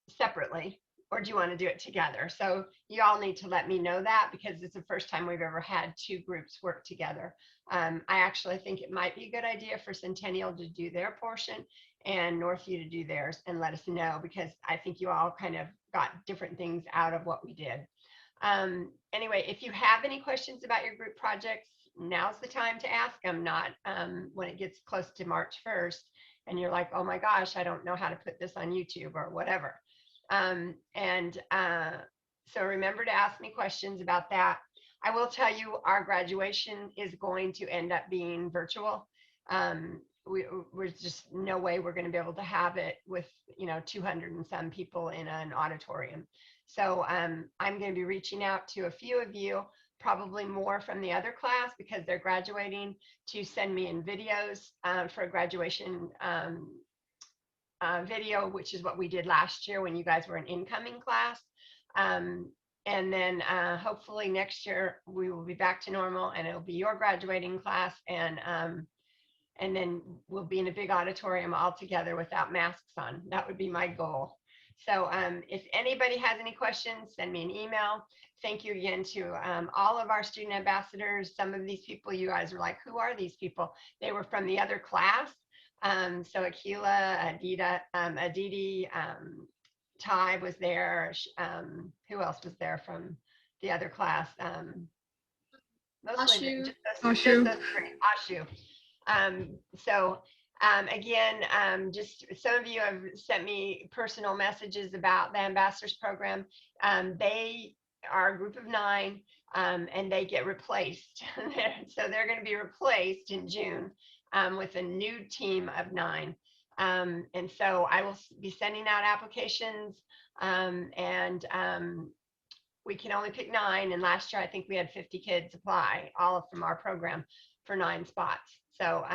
separately, or do you want to do it together? So you all need to let me know that, because it's the first time we've ever had 2 groups work together. I actually think it might be a good idea for Centennial to do their portion and Northview to do theirs, and let us know, because I think you all kind of got different things out of what we did. Anyway, if you have any questions about your group projects, now's the time to ask them, not when it gets close to March 1st and you're like, oh my gosh, I don't know how to put this on YouTube or whatever. So remember to ask me questions about that. I will tell you, our graduation is going to end up being virtual. We're just no way we're going to be able to have it with 200 and some people in an auditorium. So I'm going to be reaching out to a few of you, probably more from the other class because they're graduating, to send me in videos for a graduation video, which is what we did last year when you guys were an incoming class. and then hopefully next year we will be back to normal, and it'll be your graduating class, and then we'll be in a big auditorium all together without masks on. That would be my goal. So if anybody has any questions, send me an email. Thank you again to all of our student ambassadors. Some of these people, you guys are like, who are these people? They were from the other class. So Akila, Aditi, Ty was there. Who else was there from the other class? Mostly Ashu. just those three. Ashu. So again, just some of you have sent me personal messages about the ambassadors program. They are a group of 9, and they get replaced. So they're going to be replaced in June with a new team of 9. And so I will be sending out applications, and we can only pick 9. And last year, I think we had 50 kids apply, all from our program, for 9 spots. So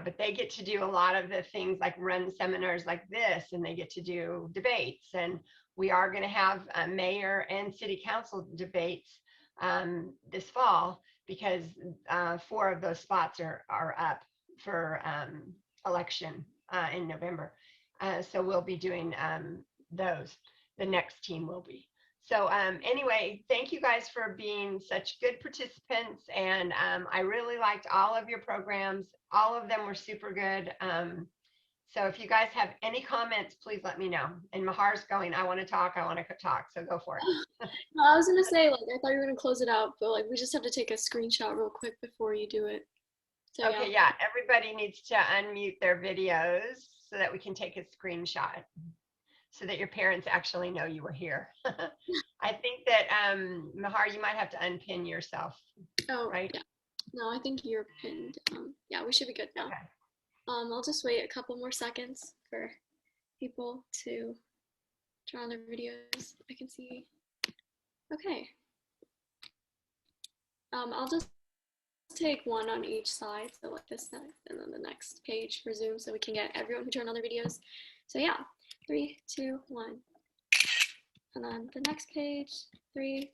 but they get to do a lot of the things like run seminars like this, and they get to do debates. And we are going to have mayor and city council debates this fall, because 4 of those spots are up for election in November. So we'll be doing those. The next team will be. So anyway, thank you guys for being such good participants. And I really liked all of your programs. All of them were super good. So if you guys have any comments, please let me know. And Mahar's going, I want to talk. So go for it. No, I was going to say, like, I thought you were going to close it out, but like, we just have to take a screenshot real quick before you do it. So, okay, yeah, everybody needs to unmute their videos so that we can take a screenshot, so that your parents actually know you were here. I think that, Mahar, you might have to unpin yourself. Oh, right? Yeah. No, I think you're pinned. Yeah, we should be good now. Okay. I'll just wait a couple more seconds for people to turn on their videos. I can see. Okay. I'll just take one on each side, so like this side, and then the next page for Zoom, so we can get everyone who turned on their videos. So yeah, 3, 2, 1. And then the next page, 3,